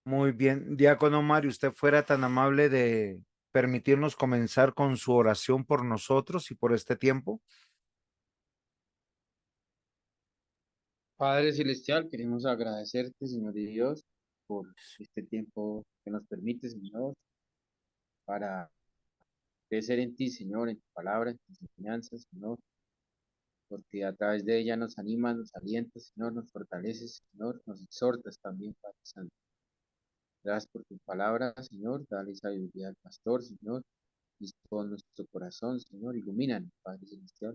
Muy bien, diácono Mario, usted fuera tan amable de permitirnos comenzar con su oración por nosotros y por este tiempo. Padre Celestial, queremos agradecerte, Señor y Dios, por este tiempo que nos permite, Señor, para crecer en ti, Señor, en tu palabra, en tus enseñanzas, Señor, porque a través de ella nos animas, nos alientas, Señor, nos fortaleces, Señor, nos exhortas también, Padre Santo. Gracias por tu palabra, Señor, dale sabiduría al pastor, Señor, dispon nuestro corazón, Señor, ilumínanos, Padre Celestial,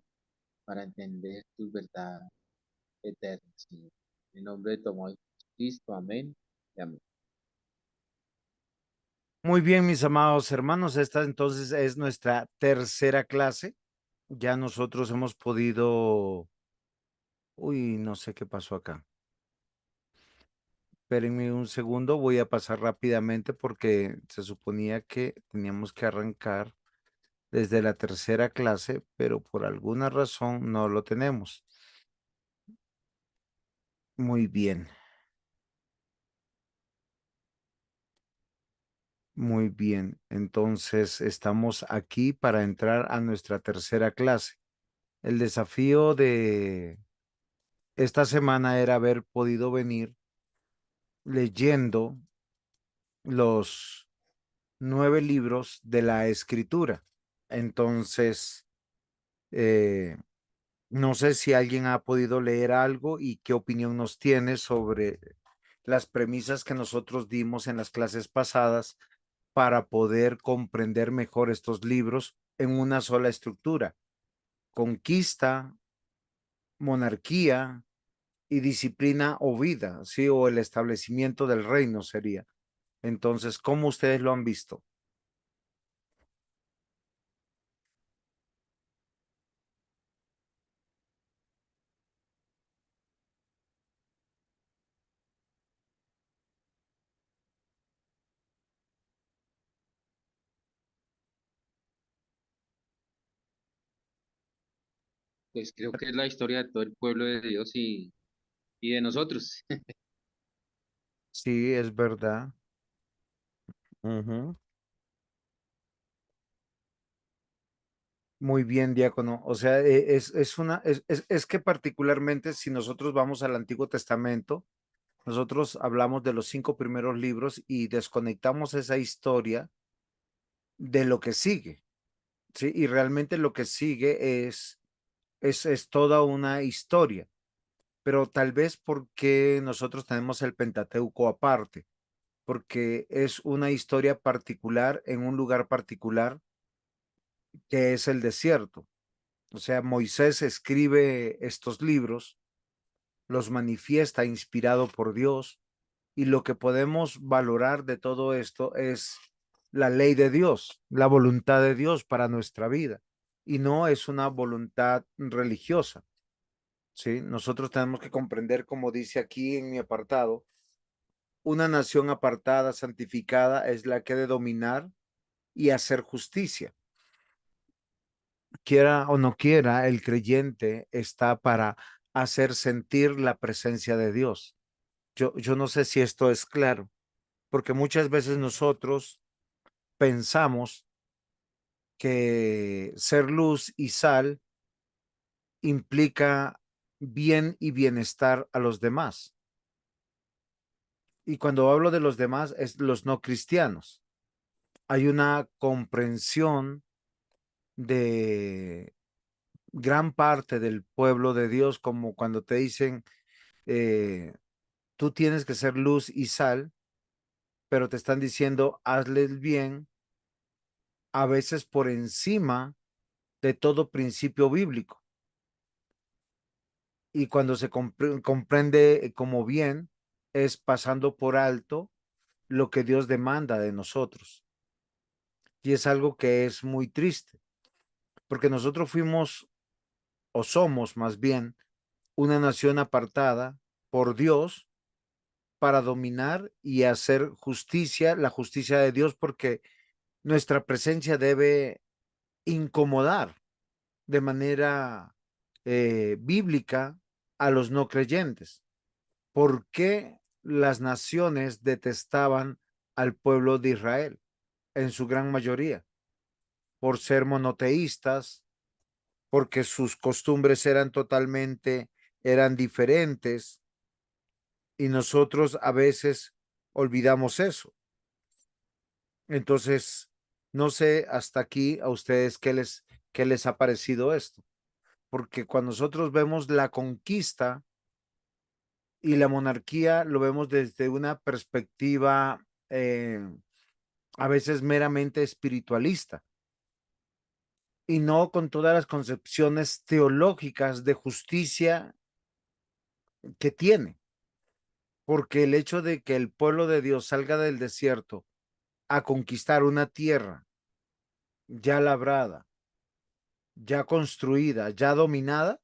para entender tus verdades eternas, Señor. En nombre de tu amor Cristo, amén y amén. Muy bien, mis amados hermanos, esta entonces es nuestra tercera clase. Ya nosotros hemos podido, uy, no sé qué pasó acá. Espérenme un segundo, voy a pasar rápidamente porque se suponía que teníamos que arrancar desde la tercera clase, pero por alguna razón no lo tenemos. Muy bien. Muy bien, entonces estamos aquí para entrar a nuestra tercera clase. El desafío de esta semana era haber podido venir leyendo los 9 libros de la escritura. Entonces, eh, no sé si alguien ha podido leer algo y qué opinión nos tiene sobre las premisas que nosotros dimos en las clases pasadas para poder comprender mejor estos libros en una sola estructura: conquista, monarquía y disciplina o vida, ¿sí? O el establecimiento del reino sería. Entonces, ¿cómo ustedes lo han visto? Pues creo que es la historia de todo el pueblo de Dios y de nosotros. Sí, es verdad. Ujú. Muy bien, diácono. O sea, es que particularmente si nosotros vamos al Antiguo Testamento, nosotros hablamos de los 5 primeros libros y desconectamos esa historia de lo que sigue, ¿sí? Y realmente lo que sigue es toda una historia, pero tal vez porque nosotros tenemos el Pentateuco aparte, porque es una historia particular en un lugar particular que es el desierto. O sea, Moisés escribe estos libros, los manifiesta inspirado por Dios, y lo que podemos valorar de todo esto es la ley de Dios, la voluntad de Dios para nuestra vida, y no es una voluntad religiosa, ¿sí? Nosotros tenemos que comprender, como dice aquí en mi apartado, una nación apartada, santificada, es la que ha de dominar y hacer justicia. Quiera o no quiera, el creyente está para hacer sentir la presencia de Dios. Yo no sé si esto es claro, porque muchas veces nosotros pensamos que ser luz y sal implica bien y bienestar a los demás. Y cuando hablo de los demás, es los no cristianos. Hay una comprensión de gran parte del pueblo de Dios, como cuando te dicen, eh, tú tienes que ser luz y sal, pero te están diciendo, hazle el bien, a veces por encima de todo principio bíblico. Y cuando se comprende como bien, es pasando por alto lo que Dios demanda de nosotros. Y es algo que es muy triste, porque nosotros fuimos, o somos más bien, una nación apartada por Dios para dominar y hacer justicia, la justicia de Dios, porque nuestra presencia debe incomodar de manera bíblica a los no creyentes. ¿Por qué? las naciones detestaban al pueblo de Israel en su gran mayoría por ser monoteístas, porque sus costumbres eran diferentes y nosotros a veces olvidamos eso. Entonces, no sé hasta aquí a ustedes qué les ha parecido esto, porque cuando nosotros vemos la conquista y la monarquía, lo vemos desde una perspectiva a veces meramente espiritualista y no con todas las concepciones teológicas de justicia que tiene, porque el hecho de que el pueblo de Dios salga del desierto a conquistar una tierra ya labrada, ya construida, ya dominada,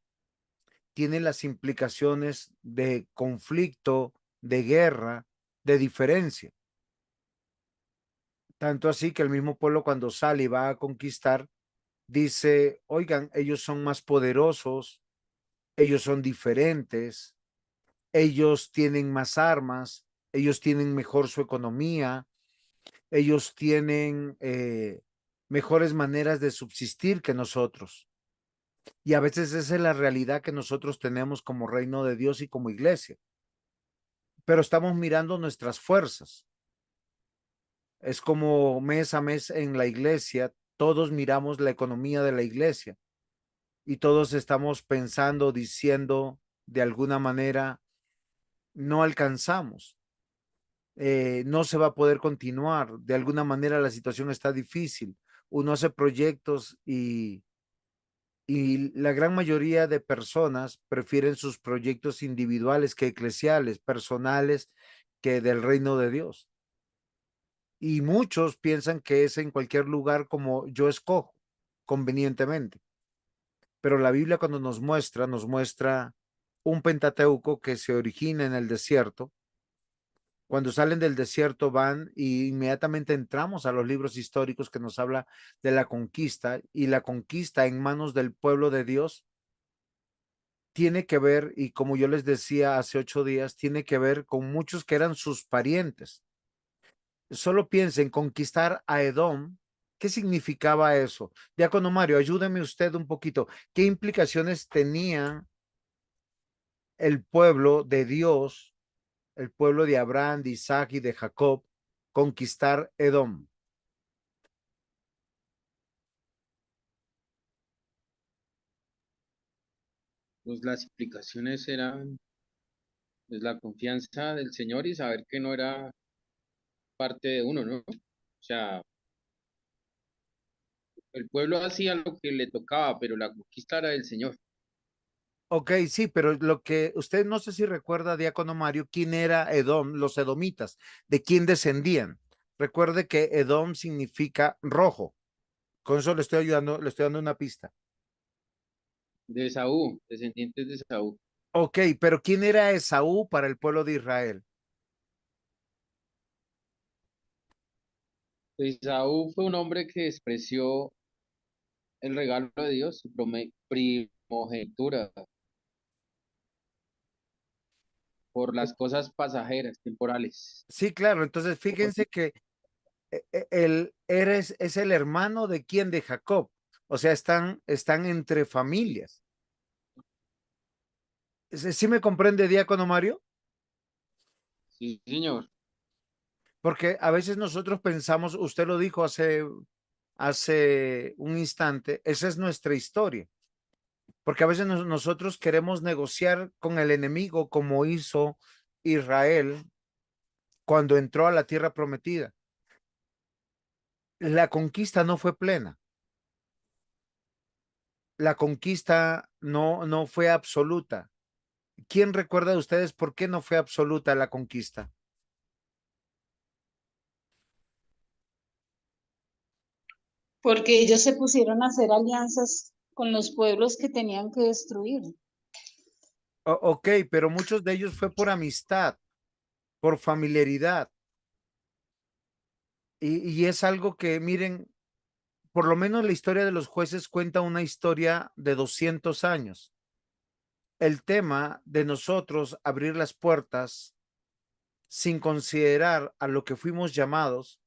tiene las implicaciones de conflicto, de guerra, de diferencia. Tanto así que el mismo pueblo cuando sale y va a conquistar, dice, oigan, ellos son más poderosos, ellos son diferentes, ellos tienen más armas, ellos tienen mejor su economía, ellos tienen mejores maneras de subsistir que nosotros. Y a veces esa es la realidad que nosotros tenemos como reino de Dios y como iglesia. Pero estamos mirando nuestras fuerzas. Es como mes a mes en la iglesia, todos miramos la economía de la iglesia y todos estamos pensando, diciendo de alguna manera, no alcanzamos, no se va a poder continuar, de alguna manera la situación está difícil. Uno hace proyectos y la gran mayoría de personas prefieren sus proyectos individuales que eclesiales, personales que del reino de Dios. Y muchos piensan que es en cualquier lugar como yo escojo, convenientemente. Pero la Biblia cuando nos muestra un Pentateuco que se origina en el desierto. Cuando salen del desierto van y inmediatamente entramos a los libros históricos que nos habla de la conquista y la conquista en manos del pueblo de Dios tiene que ver, y como yo les decía hace 8 días, tiene que ver con muchos que eran sus parientes. Solo piensen, conquistar a Edom, ¿qué significaba eso? Diácono Mario, ayúdeme usted un poquito. ¿Qué implicaciones tenía el pueblo de Dios, el pueblo de Abraham, de Isaac y de Jacob, conquistar Edom? Pues las explicaciones eran pues, la confianza del Señor y saber que no era parte de uno, ¿no? O sea, el pueblo hacía lo que le tocaba, pero la conquista era del Señor. Ok, sí, pero lo que usted no sé si recuerda, Diácono Mario, quién era Edom, los edomitas, de quién descendían. Recuerde que Edom significa rojo. Con eso le estoy ayudando, le estoy dando una pista. De Saúl, descendientes de Saúl. Ok, pero ¿quién era Esaú para el pueblo de Israel? Esaú fue un hombre que despreció el regalo de Dios, su primogenitura, por las cosas pasajeras, temporales. Sí, claro, entonces fíjense que él es el hermano de quién, de Jacob. O sea, están entre familias. ¿Sí me comprende, Diácono Mario? Sí, señor. Porque a veces nosotros pensamos, usted lo dijo hace un instante, esa es nuestra historia. Porque a veces nosotros queremos negociar con el enemigo como hizo Israel cuando entró a la tierra prometida. La conquista no fue plena. La conquista no fue absoluta. ¿Quién recuerda de ustedes por qué no fue absoluta la conquista? porque ellos se pusieron a hacer alianzas con los pueblos que tenían que destruir. Ok, pero muchos de ellos fue por amistad, por familiaridad. Y es algo que, miren, por lo menos la historia de los jueces cuenta una historia de 200 años. El tema de nosotros abrir las puertas sin considerar a lo que fuimos llamados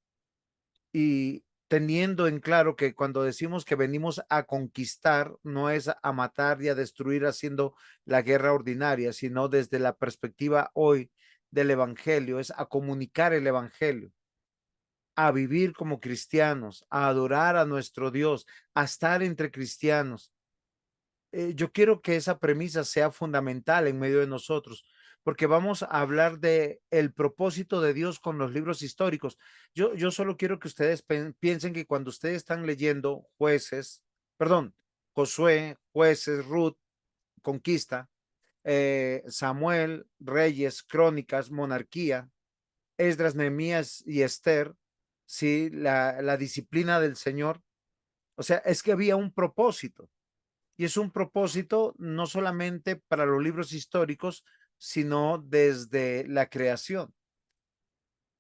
y teniendo en claro que cuando decimos que venimos a conquistar, no es a matar y a destruir haciendo la guerra ordinaria, sino desde la perspectiva hoy del evangelio, es a comunicar el evangelio, a vivir como cristianos, a adorar a nuestro Dios, a estar entre cristianos. Yo quiero que esa premisa sea fundamental en medio de nosotros, porque vamos a hablar de el propósito de Dios con los libros históricos. Yo solo quiero que ustedes piensen que cuando ustedes están leyendo jueces, perdón, Josué, jueces, Ruth, conquista, Samuel, Reyes, Crónicas, monarquía, Esdras, Nehemías y Esther, sí, la disciplina del Señor. O sea, es que había un propósito y es un propósito no solamente para los libros históricos, sino desde la creación.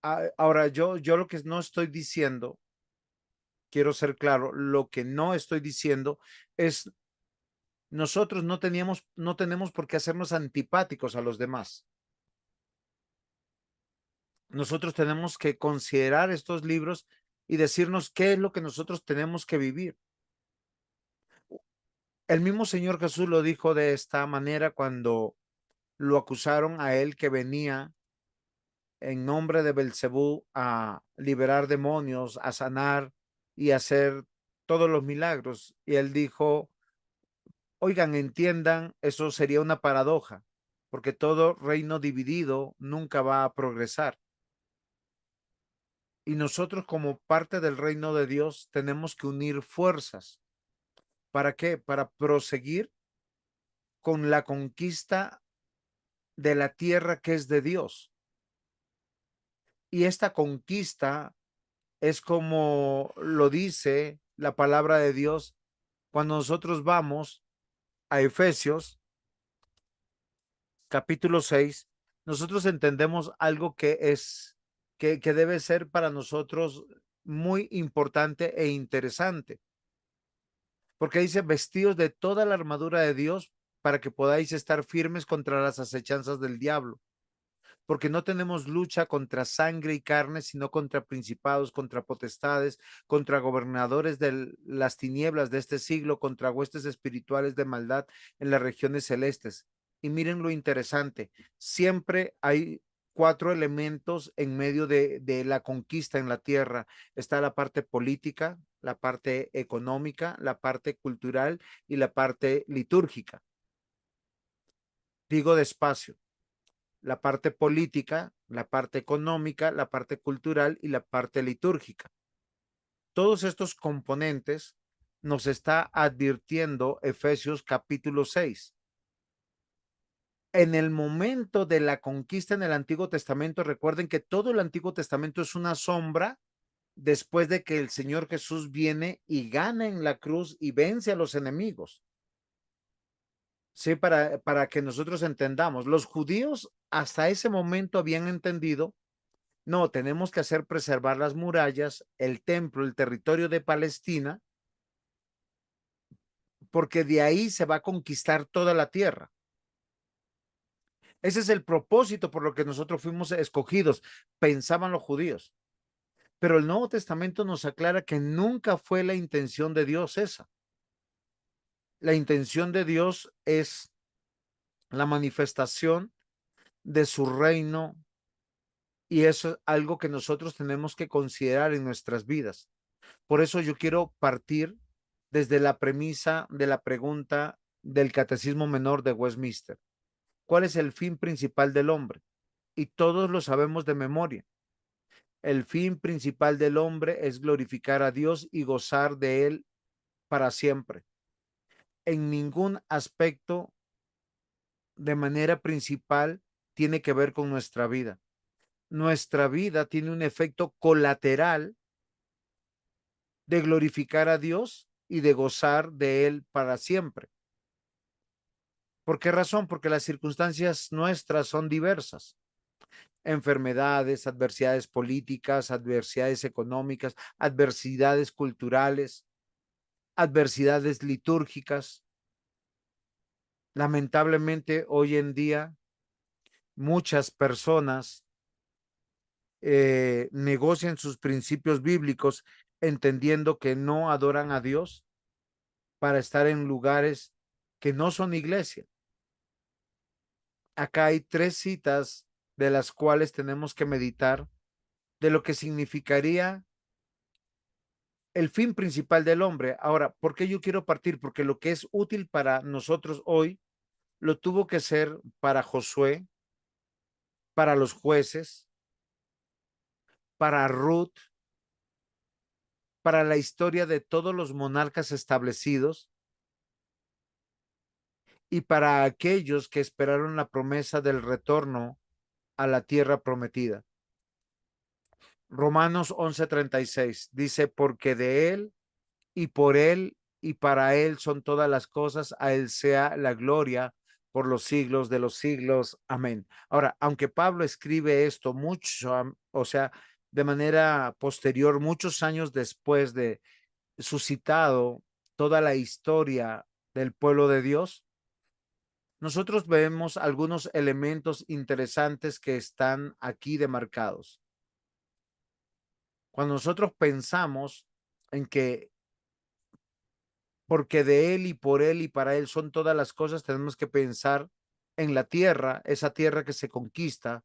Ahora, yo lo que no estoy diciendo, quiero ser claro, lo que no estoy diciendo es nosotros no tenemos por qué hacernos antipáticos a los demás. Nosotros tenemos que considerar estos libros y decirnos qué es lo que nosotros tenemos que vivir. El mismo Señor Jesús lo dijo de esta manera cuando lo acusaron a él que venía en nombre de Belcebú a liberar demonios, a sanar y hacer todos los milagros. Y él dijo, oigan, entiendan, eso sería una paradoja, porque todo reino dividido nunca va a progresar. Y nosotros como parte del reino de Dios tenemos que unir fuerzas. ¿Para qué? Para proseguir con la conquista de la tierra que es de Dios. Y esta conquista es como lo dice la palabra de Dios cuando nosotros vamos a Efesios capítulo 6, nosotros entendemos algo que debe ser para nosotros muy importante e interesante, porque dice vestidos de toda la armadura de Dios para que podáis estar firmes contra las acechanzas del diablo. Porque no tenemos lucha contra sangre y carne, sino contra principados, contra potestades, contra gobernadores de las tinieblas de este siglo, contra huestes espirituales de maldad en las regiones celestes. Y miren lo interesante, siempre hay cuatro elementos en medio de la conquista en la tierra. Está la parte política, la parte económica, la parte cultural y la parte litúrgica. Digo despacio, la parte política, la parte económica, la parte cultural y la parte litúrgica. Todos estos componentes nos está advirtiendo Efesios capítulo 6. En el momento de la conquista en el Antiguo Testamento, recuerden que todo el Antiguo Testamento es una sombra después de que el Señor Jesús viene y gana en la cruz y vence a los enemigos. Sí, para que nosotros entendamos, los judíos hasta ese momento habían entendido, no, tenemos que hacer preservar las murallas, el templo, el territorio de Palestina, porque de ahí se va a conquistar toda la tierra. Ese es el propósito por lo que nosotros fuimos escogidos, pensaban los judíos. Pero el Nuevo Testamento nos aclara que nunca fue la intención de Dios esa. La intención de Dios es la manifestación de su reino y eso es algo que nosotros tenemos que considerar en nuestras vidas. Por eso yo quiero partir desde la premisa de la pregunta del Catecismo Menor de Westminster. ¿Cuál es el fin principal del hombre? Y todos lo sabemos de memoria. El fin principal del hombre es glorificar a Dios y gozar de él para siempre. En ningún aspecto de manera principal tiene que ver con nuestra vida. Nuestra vida tiene un efecto colateral de glorificar a Dios y de gozar de él para siempre. ¿Por qué razón? Porque las circunstancias nuestras son diversas. Enfermedades, adversidades políticas, adversidades económicas, adversidades culturales, adversidades litúrgicas. Lamentablemente, hoy en día, muchas personas negocian sus principios bíblicos entendiendo que no adoran a Dios para estar en lugares que no son iglesia. Acá hay 3 citas de las cuales tenemos que meditar de lo que significaría el fin principal del hombre. Ahora, ¿por qué yo quiero partir? Porque lo que es útil para nosotros hoy lo tuvo que ser para Josué, para los jueces, para Ruth, para la historia de todos los monarcas establecidos y para aquellos que esperaron la promesa del retorno a la tierra prometida. Romanos 11:36 dice, porque de él y por él y para él son todas las cosas, a él sea la gloria por los siglos de los siglos. Amén. Ahora, aunque Pablo escribe esto mucho, o sea, de manera posterior, muchos años después de suscitado toda la historia del pueblo de Dios, nosotros vemos algunos elementos interesantes que están aquí demarcados. Cuando nosotros pensamos en que porque de él y por él y para él son todas las cosas, tenemos que pensar en la tierra, esa tierra que se conquista,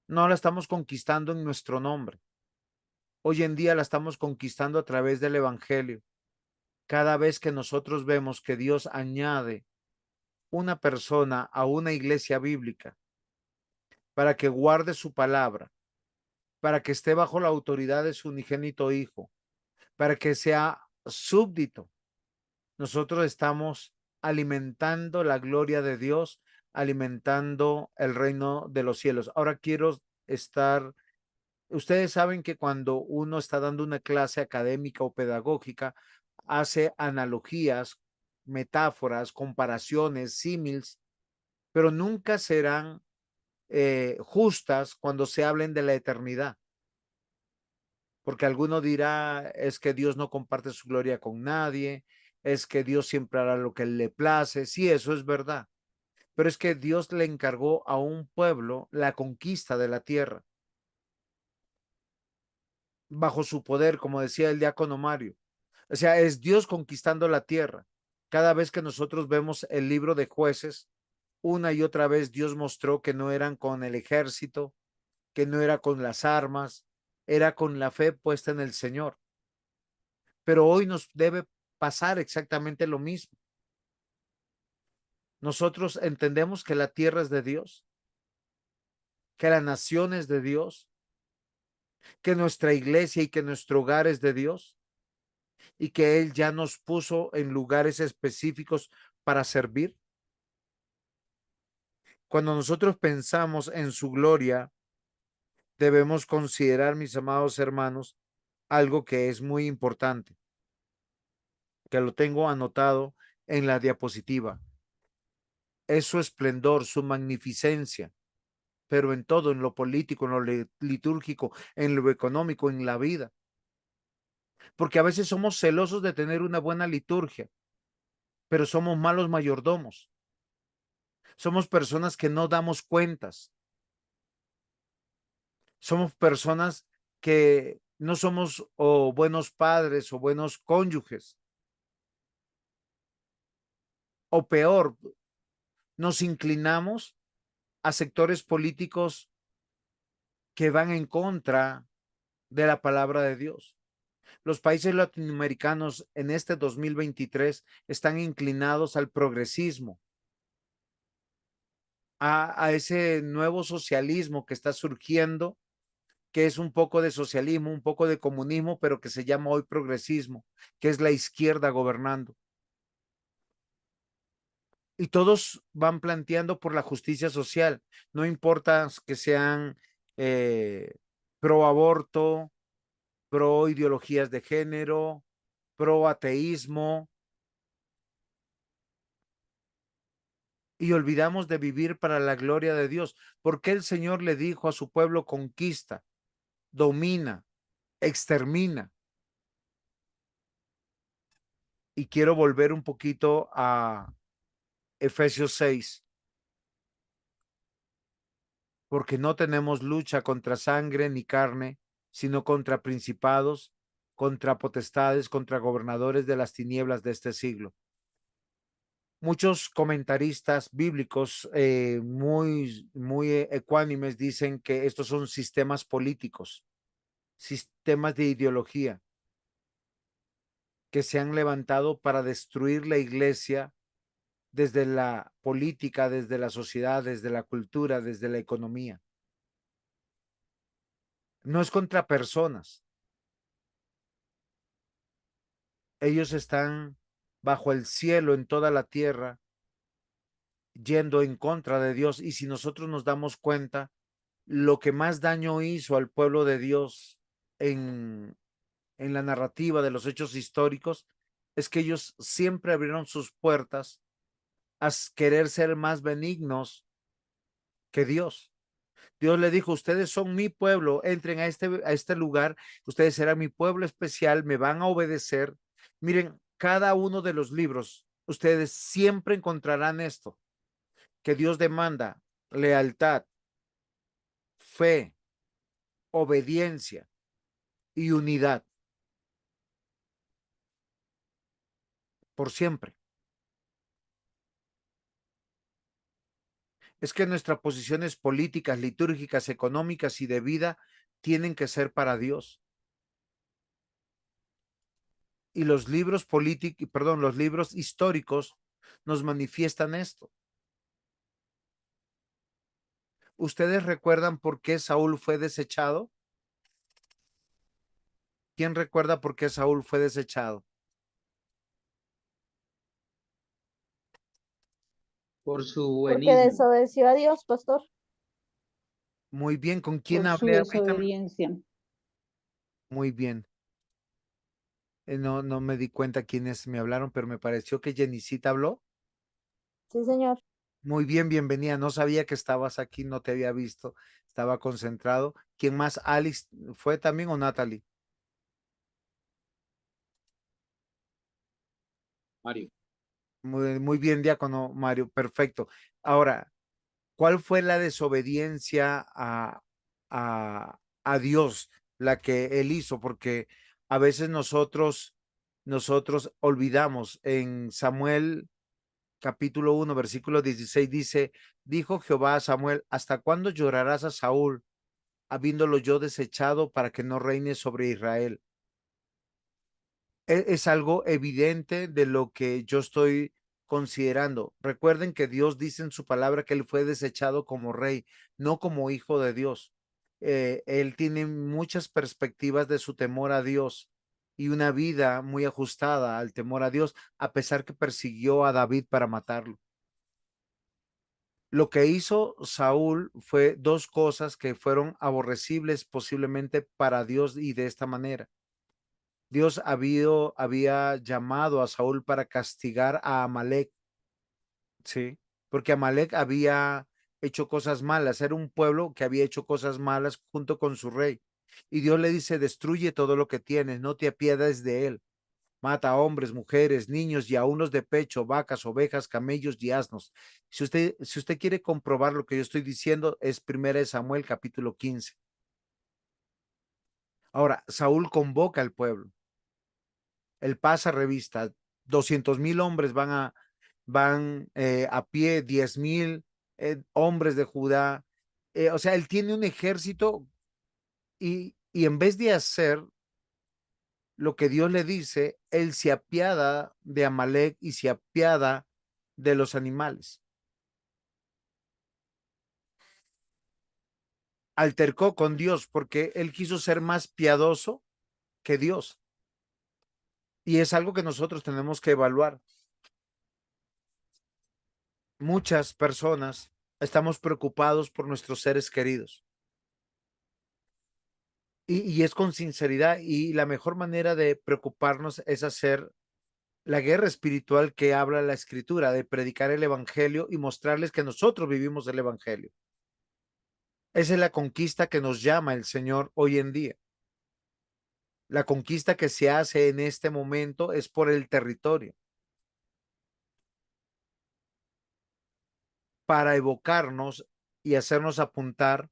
no la estamos conquistando en nuestro nombre. Hoy en día la estamos conquistando a través del evangelio. Cada vez que nosotros vemos que Dios añade una persona a una iglesia bíblica para que guarde su palabra, para que esté bajo la autoridad de su unigénito Hijo, para que sea súbdito, nosotros estamos alimentando la gloria de Dios, alimentando el reino de los cielos. Ahora quiero estar, ustedes saben que cuando uno está dando una clase académica o pedagógica, hace analogías, metáforas, comparaciones, símiles, pero nunca serán justas cuando se hablen de la eternidad. Porque alguno dirá, es que Dios no comparte su gloria con nadie, es que Dios siempre hará lo que le place. Sí, eso es verdad. Pero es que Dios le encargó a un pueblo la conquista de la tierra bajo su poder, como decía el diácono Mario. O sea, es Dios conquistando la tierra. Cada vez que nosotros vemos el libro de Jueces, una y otra vez Dios mostró que no eran con el ejército, que no era con las armas, era con la fe puesta en el Señor. Pero hoy nos debe pasar exactamente lo mismo. Nosotros entendemos que la tierra es de Dios, que la nación es de Dios, que nuestra iglesia y que nuestro hogar es de Dios y que Él ya nos puso en lugares específicos para servir. Cuando nosotros pensamos en su gloria, debemos considerar, mis amados hermanos, algo que es muy importante, que lo tengo anotado en la diapositiva. Es su esplendor, su magnificencia, pero en todo, en lo político, en lo litúrgico, en lo económico, en la vida. Porque a veces somos celosos de tener una buena liturgia, pero somos malos mayordomos. Somos personas que no damos cuentas. Somos personas que no somos o buenos padres o buenos cónyuges. O peor, nos inclinamos a sectores políticos que van en contra de la palabra de Dios. Los países latinoamericanos en este 2023 están inclinados al progresismo, a ese nuevo socialismo que está surgiendo, que es un poco de socialismo, un poco de comunismo, pero que se llama hoy progresismo, que es la izquierda gobernando. Y todos van planteando por la justicia social, no importa que sean pro aborto, pro ideologías de género, pro ateísmo, y olvidamos de vivir para la gloria de Dios. Porque el Señor le dijo a su pueblo, conquista, domina, extermina. Y quiero volver un poquito a Efesios 6, porque no tenemos lucha contra sangre ni carne, sino contra principados, contra potestades, contra gobernadores de las tinieblas de este siglo. Muchos comentaristas bíblicos muy ecuánimes dicen que estos son sistemas políticos, sistemas de ideología que se han levantado para destruir la iglesia desde la política, desde la sociedad, desde la cultura, desde la economía. No es contra personas. Ellos están bajo el cielo en toda la tierra, yendo en contra de Dios. Y si nosotros nos damos cuenta, lo que más daño hizo al pueblo de Dios en la narrativa de los hechos históricos es que ellos siempre abrieron sus puertas a querer ser más benignos que Dios. Dios le dijo, ustedes son mi pueblo, entren a este lugar, ustedes serán mi pueblo especial, me van a obedecer. Miren, cada uno de los libros, ustedes siempre encontrarán esto, que Dios demanda lealtad, fe, obediencia y unidad por siempre. Es que nuestras posiciones políticas, litúrgicas, económicas y de vida tienen que ser para Dios. Y los libros políticos, perdón, los libros históricos nos manifiestan esto. ¿Ustedes recuerdan por qué Saúl fue desechado? ¿Quién recuerda por qué Saúl fue desechado? Por su Porque buenismo. desobedeció a Dios, pastor. Muy bien, ¿con quién Por su hablé ahorita? desobediencia. Muy bien. No me di cuenta quiénes me hablaron, pero me pareció que Jenicita habló. Sí, señor. Muy bien, bienvenida. No sabía que estabas aquí, no te había visto. Estaba concentrado. ¿Quién más? ¿Alice fue también o Natalie? Mario. Muy bien, diácono Mario. Perfecto. Ahora, ¿cuál fue la desobediencia a Dios, la que él hizo? Porque a veces nosotros olvidamos. En Samuel capítulo 1, versículo 16 dice, dijo Jehová a Samuel, ¿hasta cuándo llorarás a Saúl, habiéndolo yo desechado para que no reine sobre Israel? Es algo evidente de lo que yo estoy considerando. Recuerden que Dios dice en su palabra que él fue desechado como rey, no como hijo de Dios. Él tiene muchas perspectivas de su temor a Dios y una vida muy ajustada al temor a Dios, a pesar que persiguió a David para matarlo. Lo que hizo Saúl fue dos cosas que fueron aborrecibles posiblemente para Dios y de esta manera. Dios había llamado a Saúl para castigar a Amalek, ¿sí? Porque Amalek había hecho cosas malas, era un pueblo que había hecho cosas malas junto con su rey. Y Dios le dice, destruye todo lo que tienes, no te apiades de él. Mata a hombres, mujeres, niños y aun los de pecho, vacas, ovejas, camellos y asnos. Si usted quiere comprobar lo que yo estoy diciendo, es 1 Samuel capítulo 15. Ahora, Saúl convoca al pueblo. Él pasa revista, 200,000 hombres van a pie, 10,000 hombres de Judá. O sea, él tiene un ejército y en vez de hacer lo que Dios le dice, él se apiada de Amalek y se apiada de los animales. Altercó con Dios porque él quiso ser más piadoso que Dios. Y es algo que nosotros tenemos que evaluar. Muchas personas estamos preocupados por nuestros seres queridos. Y es con sinceridad y la mejor manera de preocuparnos es hacer la guerra espiritual que habla la escritura, de predicar el evangelio y mostrarles que nosotros vivimos el evangelio. Esa es la conquista que nos llama el Señor hoy en día. La conquista que se hace en este momento es por el territorio, para evocarnos y hacernos apuntar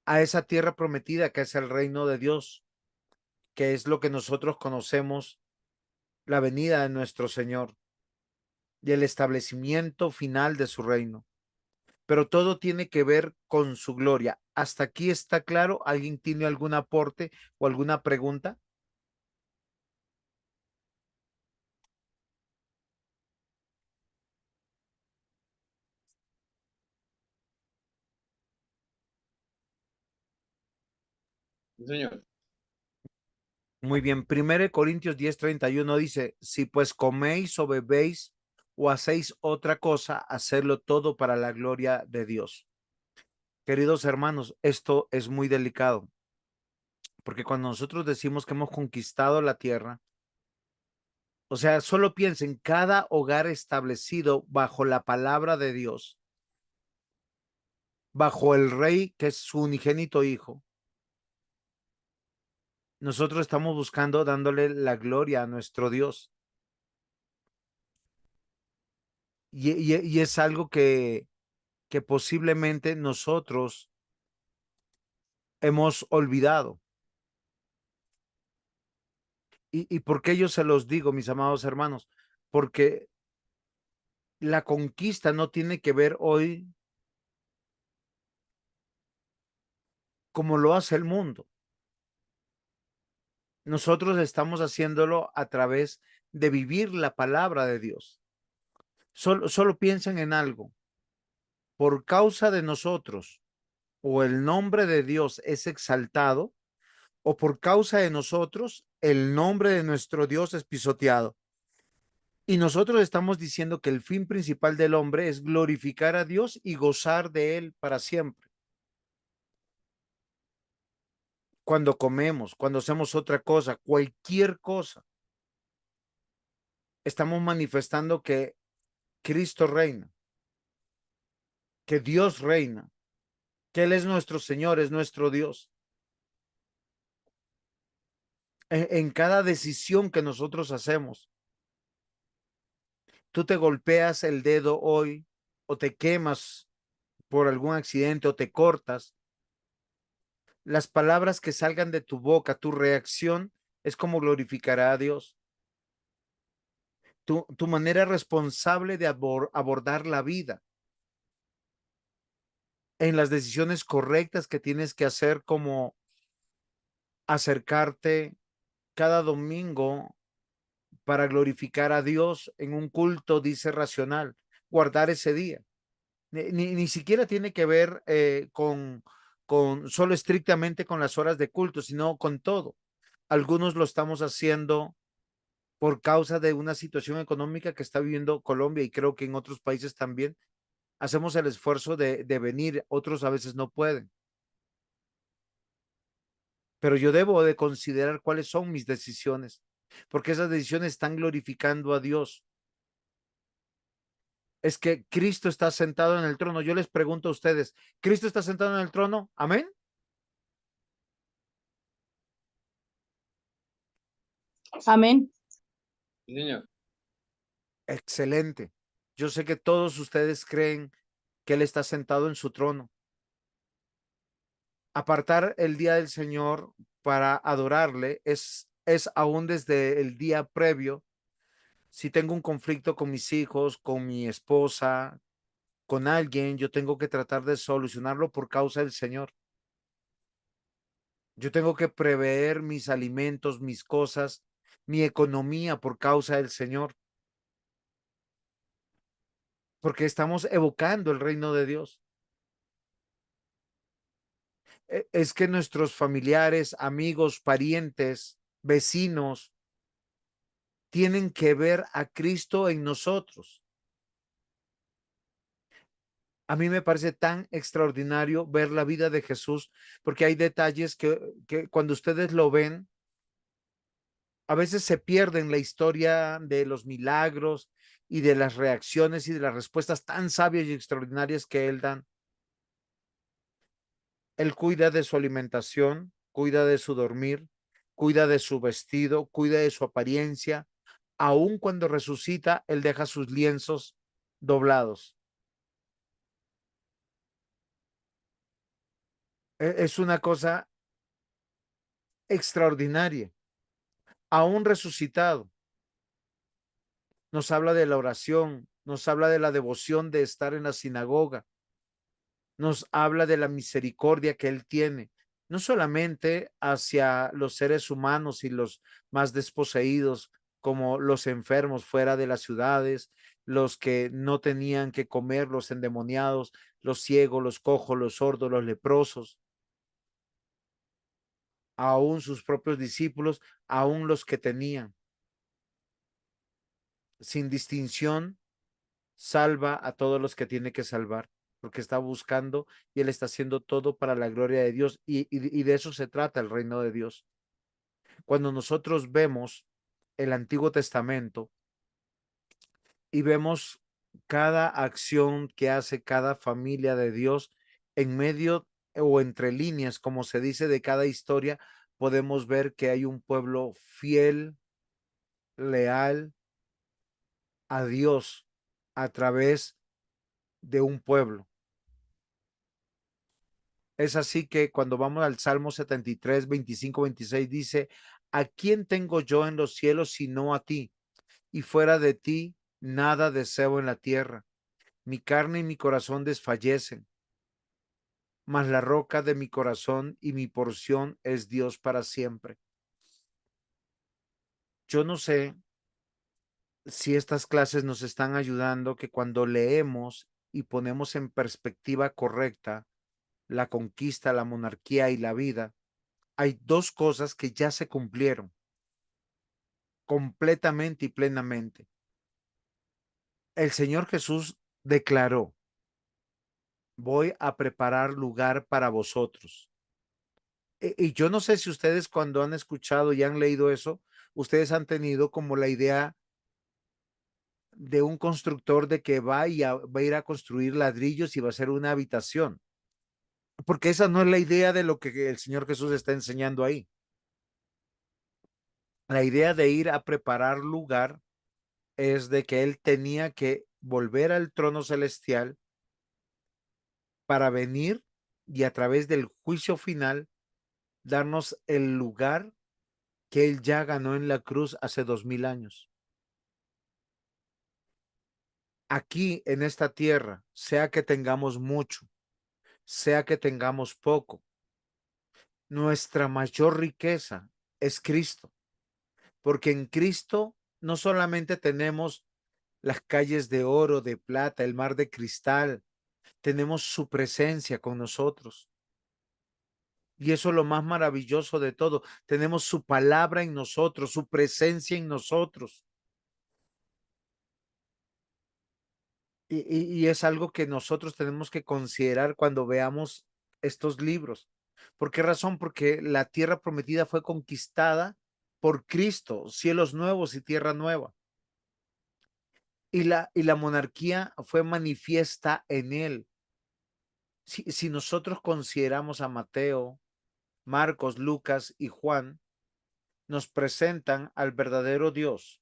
a esa tierra prometida que es el reino de Dios, que es lo que nosotros conocemos, la venida de nuestro Señor y el establecimiento final de su reino. Pero todo tiene que ver con su gloria. ¿Hasta aquí está claro? ¿Alguien tiene algún aporte o alguna pregunta? Sí, señor. Muy bien, 1 Corintios 10:31 dice, si pues coméis o bebéis o hacéis otra cosa, hacedlo todo para la gloria de Dios. Queridos hermanos, esto es muy delicado, porque cuando nosotros decimos que hemos conquistado la tierra, o sea, solo piensen, cada hogar establecido bajo la palabra de Dios, bajo el rey que es su unigénito hijo, nosotros estamos buscando dándole la gloria a nuestro Dios. Y es algo que posiblemente nosotros hemos olvidado. ¿Y por qué yo se los digo, mis amados hermanos? Porque la conquista no tiene que ver hoy como lo hace el mundo. Nosotros estamos haciéndolo a través de vivir la palabra de Dios. Solo piensen en algo. Por causa de nosotros, o el nombre de Dios es exaltado, o por causa de nosotros, el nombre de nuestro Dios es pisoteado. Y nosotros estamos diciendo que el fin principal del hombre es glorificar a Dios y gozar de Él para siempre. Cuando comemos, cuando hacemos otra cosa, cualquier cosa, estamos manifestando que Cristo reina, que Dios reina, que Él es nuestro Señor, es nuestro Dios. En cada decisión que nosotros hacemos, tú te golpeas el dedo hoy o te quemas por algún accidente o te cortas, las palabras que salgan de tu boca, tu reacción es como glorificará a Dios. Tu manera responsable de abordar la vida en las decisiones correctas que tienes que hacer, como acercarte cada domingo para glorificar a Dios en un culto, dice racional, guardar ese día. Ni siquiera tiene que ver con solo estrictamente con las horas de culto, sino con todo. Algunos lo estamos haciendo por causa de una situación económica que está viviendo Colombia y creo que en otros países también. Hacemos el esfuerzo de venir, otros a veces no pueden. Pero yo debo de considerar cuáles son mis decisiones, porque esas decisiones están glorificando a Dios. Es que Cristo está sentado en el trono. Yo les pregunto a ustedes, ¿Cristo está sentado en el trono? Amén. Amén. Sí, señor. Excelente. Yo sé que todos ustedes creen que Él está sentado en su trono. Apartar el día del Señor para adorarle es aún desde el día previo. Si tengo un conflicto con mis hijos, con mi esposa, con alguien, yo tengo que tratar de solucionarlo por causa del Señor. Yo tengo que prever mis alimentos, mis cosas, mi economía por causa del Señor, porque estamos evocando el reino de Dios. Es que nuestros familiares, amigos, parientes, vecinos, tienen que ver a Cristo en nosotros. A mí me parece tan extraordinario ver la vida de Jesús, porque hay detalles que cuando ustedes lo ven, a veces se pierden la historia de los milagros y de las reacciones y de las respuestas tan sabias y extraordinarias que Él dan. Él cuida de su alimentación, cuida de su dormir, cuida de su vestido, cuida de su apariencia. Aun cuando resucita, Él deja sus lienzos doblados. Es una cosa extraordinaria. Aún resucitado, nos habla de la oración, nos habla de la devoción de estar en la sinagoga, nos habla de la misericordia que Él tiene, no solamente hacia los seres humanos y los más desposeídos, como los enfermos fuera de las ciudades, los que no tenían que comer, los endemoniados, los ciegos, los cojos, los sordos, los leprosos, aún sus propios discípulos, aún los que tenían, sin distinción, salva a todos los que tiene que salvar, porque está buscando y Él está haciendo todo para la gloria de Dios y de eso se trata el reino de Dios. Cuando nosotros vemos el Antiguo Testamento y vemos cada acción que hace cada familia de Dios en medio o entre líneas, como se dice de cada historia, podemos ver que hay un pueblo fiel, leal a Dios a través de un pueblo. Es así que cuando vamos al Salmo 73, 25, 26, dice, ¿a quién tengo yo en los cielos sino a ti? Y fuera de ti, nada deseo en la tierra. Mi carne y mi corazón desfallecen, mas la roca de mi corazón y mi porción es Dios para siempre. Yo no sé si estas clases nos están ayudando, que cuando leemos y ponemos en perspectiva correcta la conquista, la monarquía y la vida, hay dos cosas que ya se cumplieron completamente y plenamente. El Señor Jesús declaró, voy a preparar lugar para vosotros. Y yo no sé si ustedes cuando han escuchado y han leído eso, ustedes han tenido como la idea de un constructor de que va a ir a construir ladrillos y va a hacer una habitación, porque esa no es la idea de lo que el Señor Jesús está enseñando ahí. La idea de ir a preparar lugar es de que Él tenía que volver al trono celestial para venir y a través del juicio final darnos el lugar que Él ya ganó en la cruz hace 2000 años. Aquí en esta tierra, sea que tengamos mucho, sea que tengamos poco, nuestra mayor riqueza es Cristo, porque en Cristo no solamente tenemos las calles de oro, de plata, el mar de cristal, tenemos su presencia con nosotros. Y eso es lo más maravilloso de todo. Tenemos su palabra en nosotros, su presencia en nosotros. Y es algo que nosotros tenemos que considerar cuando veamos estos libros. ¿Por qué razón? Porque la tierra prometida fue conquistada por Cristo, cielos nuevos y tierra nueva. Y la monarquía fue manifiesta en él. Si nosotros consideramos a Mateo, Marcos, Lucas y Juan, nos presentan al verdadero Dios,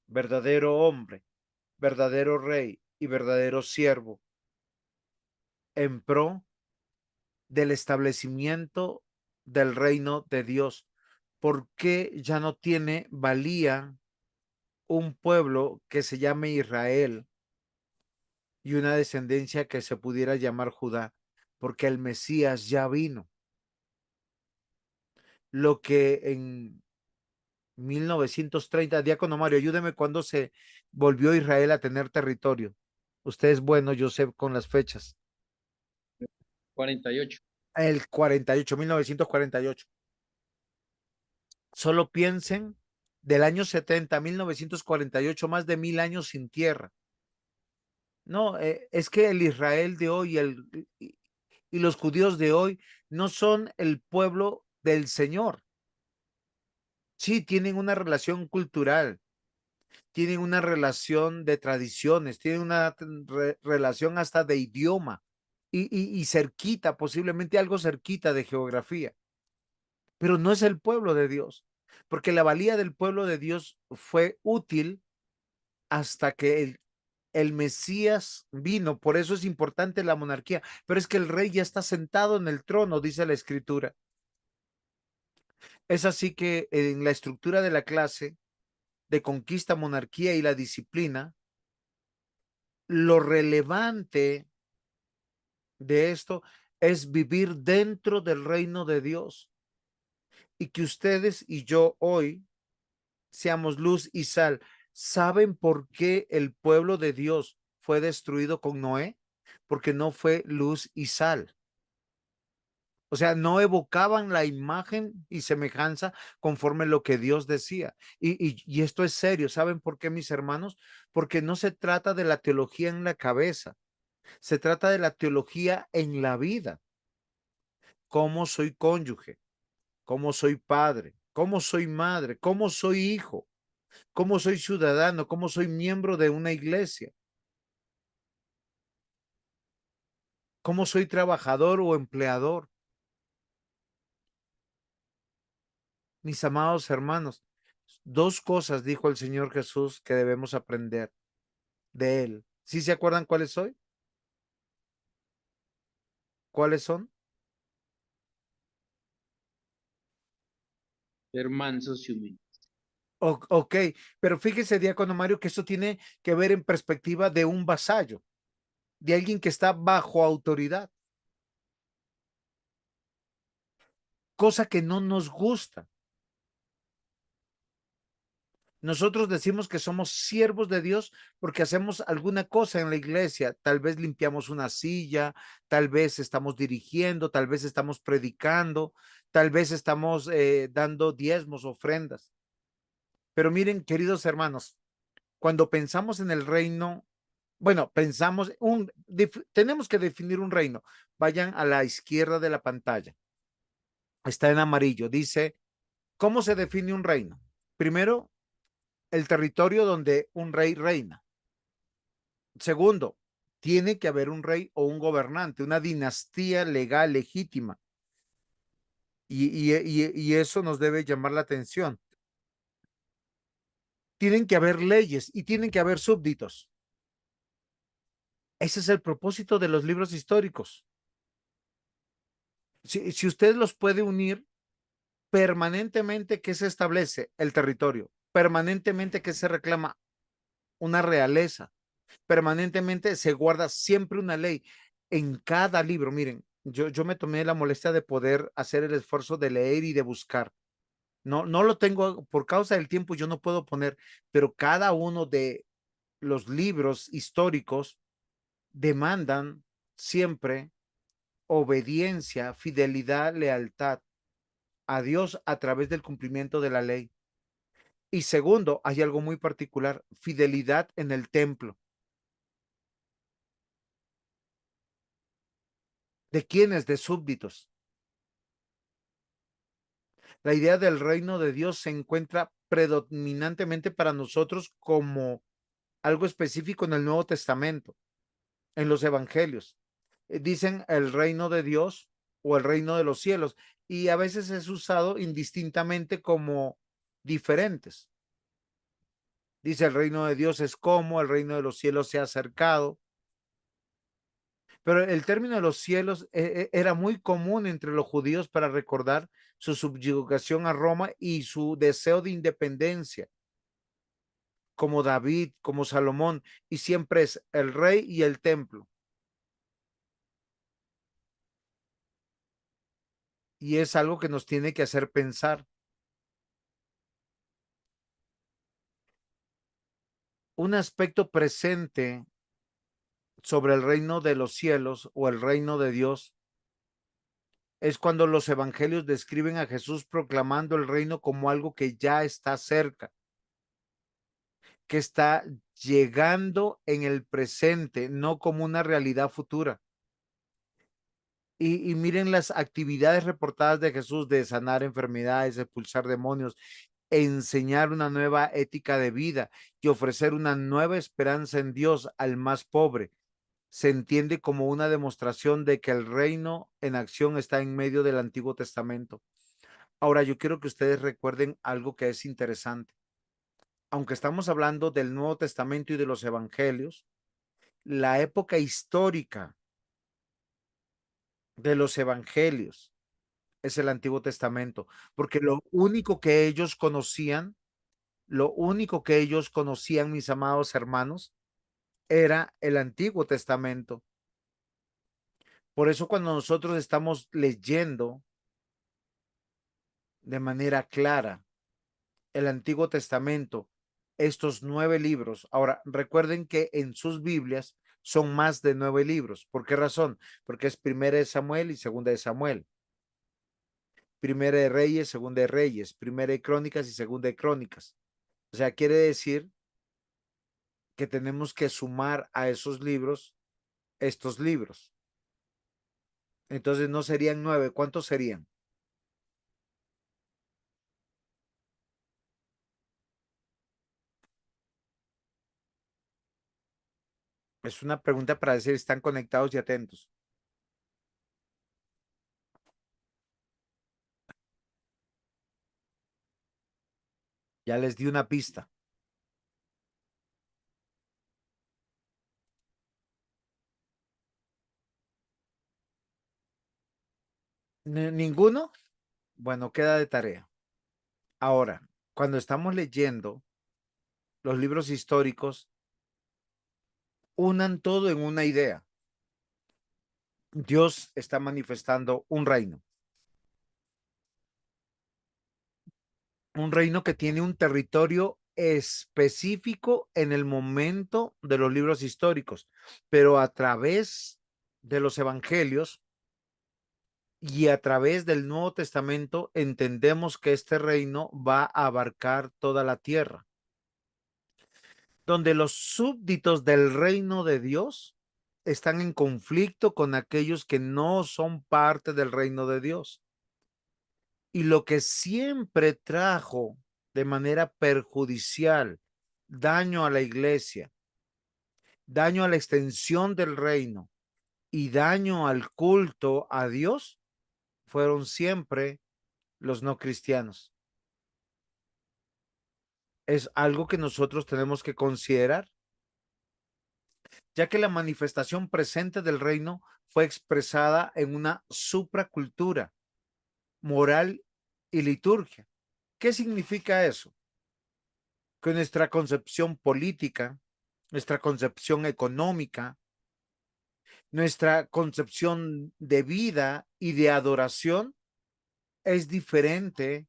verdadero hombre, verdadero rey y verdadero siervo en pro del establecimiento del reino de Dios. ¿Por qué ya no tiene valía un pueblo que se llame Israel y una descendencia que se pudiera llamar Judá? Porque el Mesías ya vino. Lo que en 1930, Diácono Mario, ayúdeme, cuando se volvió Israel a tener territorio. Usted es bueno, yo sé con las fechas. 48. El 48, 1948. Solo piensen del año 70 a 1948, más de 1000 años sin tierra. No, es que el Israel de hoy y los judíos de hoy no son el pueblo del Señor. Sí, tienen una relación cultural, tienen una relación de tradiciones, tienen una relación hasta de idioma y cerquita, posiblemente algo cerquita de geografía, pero no es el pueblo de Dios, porque la valía del pueblo de Dios fue útil hasta que el Mesías vino, por eso es importante la monarquía, pero es que el rey ya está sentado en el trono, dice la escritura. Es así que en la estructura de la clase de conquista, monarquía y la disciplina, lo relevante de esto es vivir dentro del reino de Dios y que ustedes y yo hoy seamos luz y sal. ¿Saben por qué el pueblo de Dios fue destruido con Noé? Porque no fue luz y sal. O sea, no evocaban la imagen y semejanza conforme lo que Dios decía. Y esto es serio. ¿Saben por qué, mis hermanos? Porque no se trata de la teología en la cabeza, se trata de la teología en la vida. ¿Cómo soy cónyuge? ¿Cómo soy padre? ¿Cómo soy madre? ¿Cómo soy hijo? ¿Cómo soy ciudadano? ¿Cómo soy miembro de una iglesia? ¿Cómo soy trabajador o empleador? Mis amados hermanos, dos cosas dijo el Señor Jesús que debemos aprender de él. ¿Sí se acuerdan cuáles soy? ¿Cuáles son? Ser mansos y humildes. Ok, pero fíjese, diácono Mario, que eso tiene que ver en perspectiva de un vasallo, de alguien que está bajo autoridad, cosa que no nos gusta. Nosotros decimos que somos siervos de Dios porque hacemos alguna cosa en la iglesia. Tal vez limpiamos una silla, tal vez estamos dirigiendo, tal vez estamos predicando, tal vez estamos dando diezmos, ofrendas. Pero miren, queridos hermanos, cuando pensamos en el reino, bueno, tenemos que definir un reino. Vayan a la izquierda de la pantalla. Está en amarillo. Dice, ¿cómo se define un reino? Primero, el territorio donde un rey reina. Segundo, tiene que haber un rey o un gobernante, una dinastía legal legítima. Y eso nos debe llamar la atención. Tienen que haber leyes y tienen que haber súbditos. Ese es el propósito de los libros históricos. Si usted los puede unir, permanentemente que se establece el territorio, permanentemente que se reclama una realeza, permanentemente se guarda siempre una ley en cada libro. Miren, yo me tomé la molestia de poder hacer el esfuerzo de leer y de buscar. No lo tengo por causa del tiempo, yo no puedo poner, pero cada uno de los libros históricos demandan siempre obediencia, fidelidad, lealtad a Dios a través del cumplimiento de la ley. Y segundo, hay algo muy particular, fidelidad en el templo. ¿De quiénes? De súbditos. La idea del reino de Dios se encuentra predominantemente para nosotros como algo específico en el Nuevo Testamento, en los evangelios. Dicen el reino de Dios o el reino de los cielos y a veces es usado indistintamente como diferentes. Dice el reino de Dios es como, el reino de los cielos se ha acercado. Pero el término de los cielos era muy común entre los judíos para recordar su subyugación a Roma y su deseo de independencia, como David, como Salomón, y siempre es el rey y el templo. Y es algo que nos tiene que hacer pensar. Un aspecto presente sobre el reino de los cielos o el reino de Dios es cuando los evangelios describen a Jesús proclamando el reino como algo que ya está cerca, que está llegando en el presente, no como una realidad futura. Y miren las actividades reportadas de Jesús de sanar enfermedades, expulsar demonios, enseñar una nueva ética de vida y ofrecer una nueva esperanza en Dios al más pobre. Se entiende como una demostración de que el reino en acción está en medio del Antiguo Testamento. Ahora, yo quiero que ustedes recuerden algo que es interesante. Aunque estamos hablando del Nuevo Testamento y de los evangelios, la época histórica de los evangelios es el Antiguo Testamento, porque lo único que ellos conocían, mis amados hermanos, era el Antiguo Testamento. Por eso cuando nosotros estamos leyendo de manera clara el Antiguo Testamento, estos 9 libros, ahora recuerden que en sus Biblias son más de 9 libros. ¿Por qué razón? Porque es Primera de Samuel y Segunda de Samuel. Primera de Reyes, Segunda de Reyes, Primera de Crónicas y Segunda de Crónicas. O sea, quiere decir que tenemos que sumar a esos libros estos libros. Entonces no serían 9, ¿cuántos serían? Es una pregunta para decir, están conectados y atentos. Ya les di una pista. ¿Ninguno? Bueno, queda de tarea. Ahora, cuando estamos leyendo los libros históricos, unan todo en una idea. Dios está manifestando un reino que tiene un territorio específico en el momento de los libros históricos, pero a través de los evangelios y a través del Nuevo Testamento entendemos que este reino va a abarcar toda la tierra, donde los súbditos del reino de Dios están en conflicto con aquellos que no son parte del reino de Dios. Y lo que siempre trajo de manera perjudicial daño a la iglesia, daño a la extensión del reino y daño al culto a Dios, fueron siempre los no cristianos. Es algo que nosotros tenemos que considerar, ya que la manifestación presente del reino fue expresada en una supracultura moral y liturgia. ¿Qué significa eso? Que nuestra concepción política, nuestra concepción económica, nuestra concepción de vida y de adoración es diferente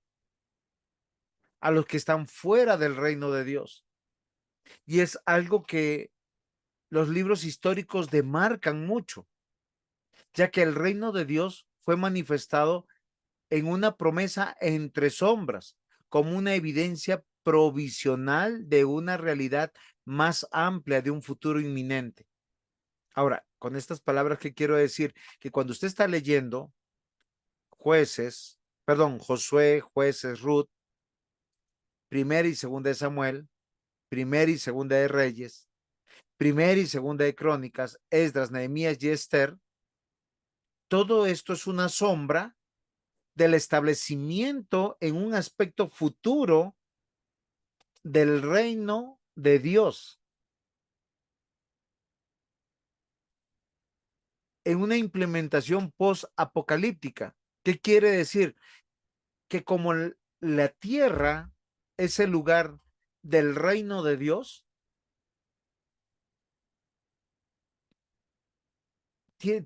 a los que están fuera del reino de Dios. Y es algo que los libros históricos demarcan mucho, ya que el reino de Dios fue manifestado en una promesa entre sombras, como una evidencia provisional de una realidad más amplia de un futuro inminente. Ahora, con estas palabras, ¿qué quiero decir? Que cuando usted está leyendo Josué, Jueces, Ruth, Primera y Segunda de Samuel, Primera y Segunda de Reyes, Primera y Segunda de Crónicas, Esdras, Nehemías y Esther, todo esto es una sombra del establecimiento en un aspecto futuro del reino de Dios, en una implementación post-apocalíptica. ¿Qué quiere decir? Que como la tierra es el lugar del reino de Dios,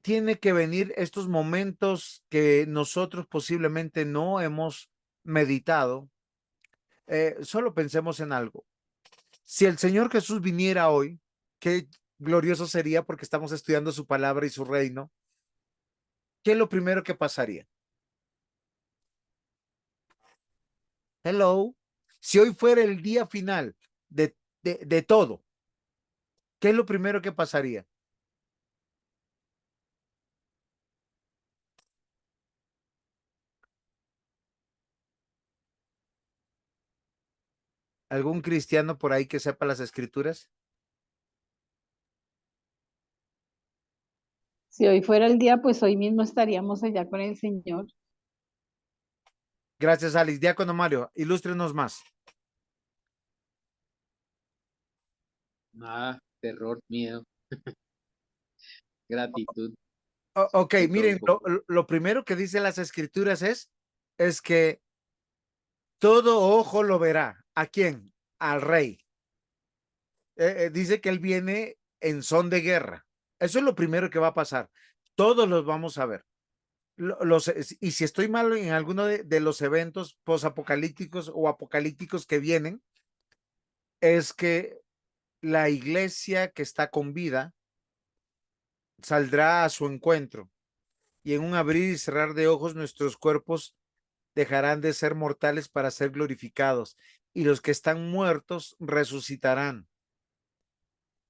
tiene que venir estos momentos que nosotros posiblemente no hemos meditado. Solo pensemos en algo. Si el Señor Jesús viniera hoy, qué glorioso sería porque estamos estudiando su palabra y su reino. ¿Qué es lo primero que pasaría? Hello. Si hoy fuera el día final de todo, ¿qué es lo primero que pasaría? ¿Algún cristiano por ahí que sepa las escrituras? Si hoy fuera el día, pues hoy mismo estaríamos allá con el Señor. Gracias, Alice. Diácono Mario, ilústrenos más. Nada, terror, miedo. gratitud Ok, de todo un miren, poco. lo primero que dice las escrituras es que todo ojo lo verá. ¿A quién? Al rey. Dice que él viene en son de guerra. Eso es lo primero que va a pasar. Todos los vamos a ver. Y si estoy mal en alguno de los eventos posapocalípticos o apocalípticos que vienen, es que la iglesia que está con vida saldrá a su encuentro y en un abrir y cerrar de ojos nuestros cuerpos dejarán de ser mortales para ser glorificados y los que están muertos resucitarán.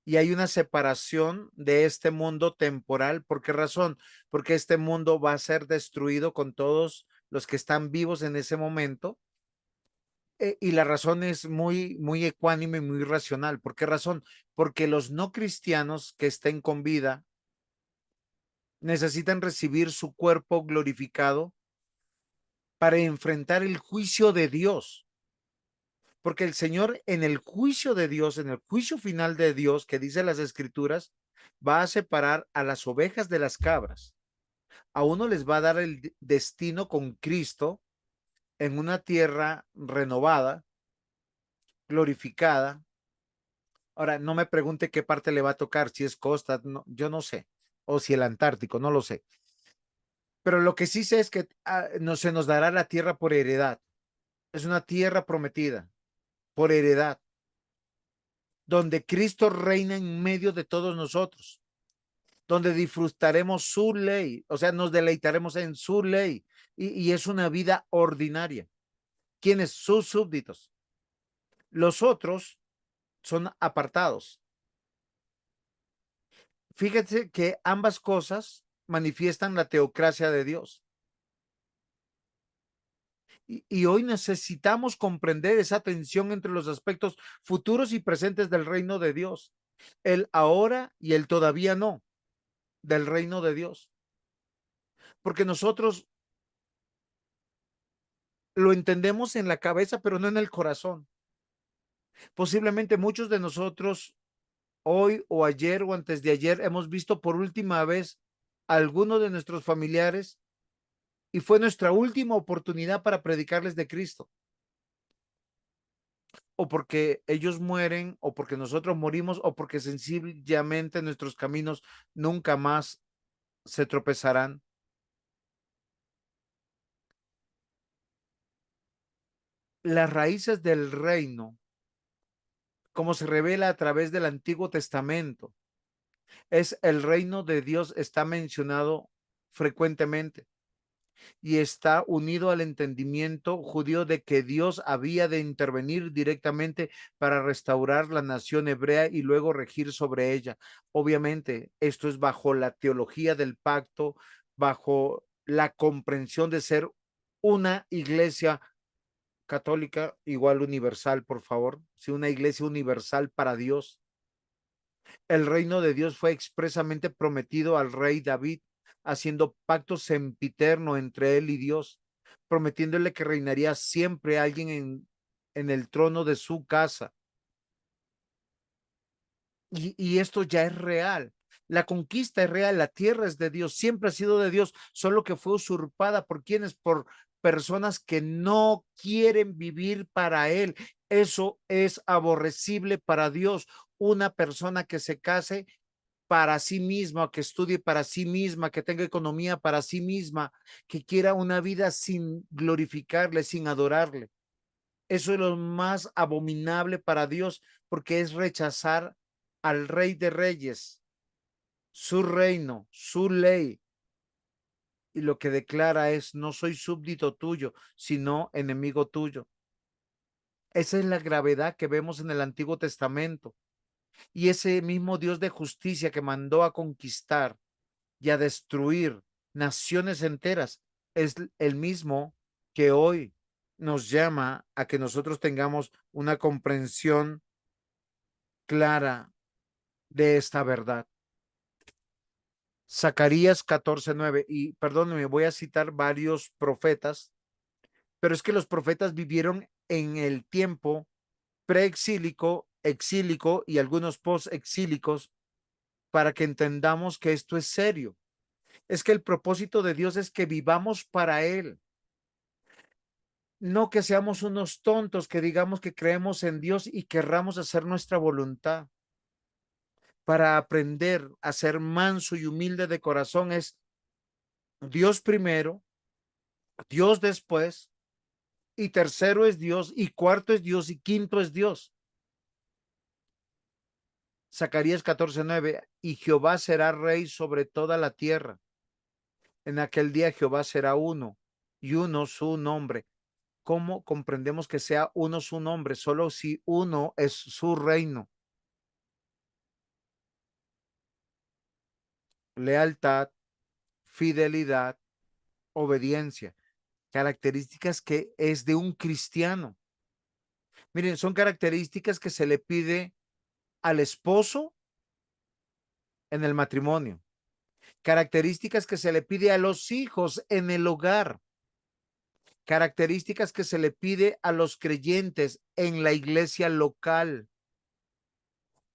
Y hay una separación de este mundo temporal. ¿Por qué razón? Porque este mundo va a ser destruido con todos los que están vivos en ese momento. Y la razón es muy ecuánime y muy racional. ¿Por qué razón? Porque los no cristianos que estén con vida necesitan recibir su cuerpo glorificado para enfrentar el juicio de Dios. Porque el Señor en el juicio de Dios, en el juicio final de Dios, que dice las escrituras, va a separar a las ovejas de las cabras. A uno les va a dar el destino con Cristo en una tierra renovada, glorificada. Ahora, no me pregunte qué parte le va a tocar, si es costa, no, yo no sé, o si el Antártico, no lo sé. Pero lo que sí sé es que no, se nos dará la tierra por heredad. Es una tierra prometida por heredad, donde Cristo reina en medio de todos nosotros, donde disfrutaremos su ley, o sea, nos deleitaremos en su ley, y es una vida ordinaria. ¿Quiénes? Sus súbditos. Los otros son apartados. Fíjense que ambas cosas manifiestan la teocracia de Dios. Y hoy necesitamos comprender esa tensión entre los aspectos futuros y presentes del reino de Dios, el ahora y el todavía no del reino de Dios, porque nosotros lo entendemos en la cabeza, pero no en el corazón. Posiblemente muchos de nosotros hoy o ayer o antes de ayer hemos visto por última vez a alguno de nuestros familiares y fue nuestra última oportunidad para predicarles de Cristo. O porque ellos mueren, o porque nosotros morimos, o porque sencillamente nuestros caminos nunca más se tropezarán. Las raíces del reino, como se revela a través del Antiguo Testamento, es el reino de Dios, está mencionado frecuentemente y está unido al entendimiento judío de que Dios había de intervenir directamente para restaurar la nación hebrea y luego regir sobre ella. Obviamente, esto es bajo la teología del pacto, bajo la comprensión de ser una iglesia católica igual universal, por favor, sí, una iglesia universal para Dios. El reino de Dios fue expresamente prometido al rey David, haciendo pacto sempiterno entre él y Dios, prometiéndole que reinaría siempre alguien en el trono de su casa. Y esto ya es real. La conquista es real, la tierra es de Dios, siempre ha sido de Dios, solo que fue usurpada por quienes, por personas que no quieren vivir para Él. Eso es aborrecible para Dios. Una persona que se case para sí misma, que estudie para sí misma, que tenga economía para sí misma, que quiera una vida sin glorificarle, sin adorarle. Eso es lo más abominable para Dios, porque es rechazar al Rey de Reyes, su reino, su ley. Y lo que declara es, no soy súbdito tuyo, sino enemigo tuyo. Esa es la gravedad que vemos en el Antiguo Testamento. Y ese mismo Dios de justicia que mandó a conquistar y a destruir naciones enteras, es el mismo que hoy nos llama a que nosotros tengamos una comprensión clara de esta verdad. Zacarías 14:9, y perdónenme, voy a citar varios profetas, pero es que los profetas vivieron en el tiempo preexílico, exílico y algunos postexílicos para que entendamos que esto es serio. Es que el propósito de Dios es que vivamos para Él. No que seamos unos tontos que digamos que creemos en Dios y querramos hacer nuestra voluntad. Para aprender a ser manso y humilde de corazón es Dios primero, Dios después, y tercero es Dios, y cuarto es Dios, y quinto es Dios. Zacarías 14:9, y Jehová será rey sobre toda la tierra. En aquel día Jehová será uno, y uno su nombre. ¿Cómo comprendemos que sea uno su nombre? Solo si uno es su reino. Lealtad, fidelidad, obediencia. Características que es de un cristiano. Miren, son características que se le pide al esposo en el matrimonio. Características que se le pide a los hijos en el hogar. Características que se le pide a los creyentes en la iglesia local.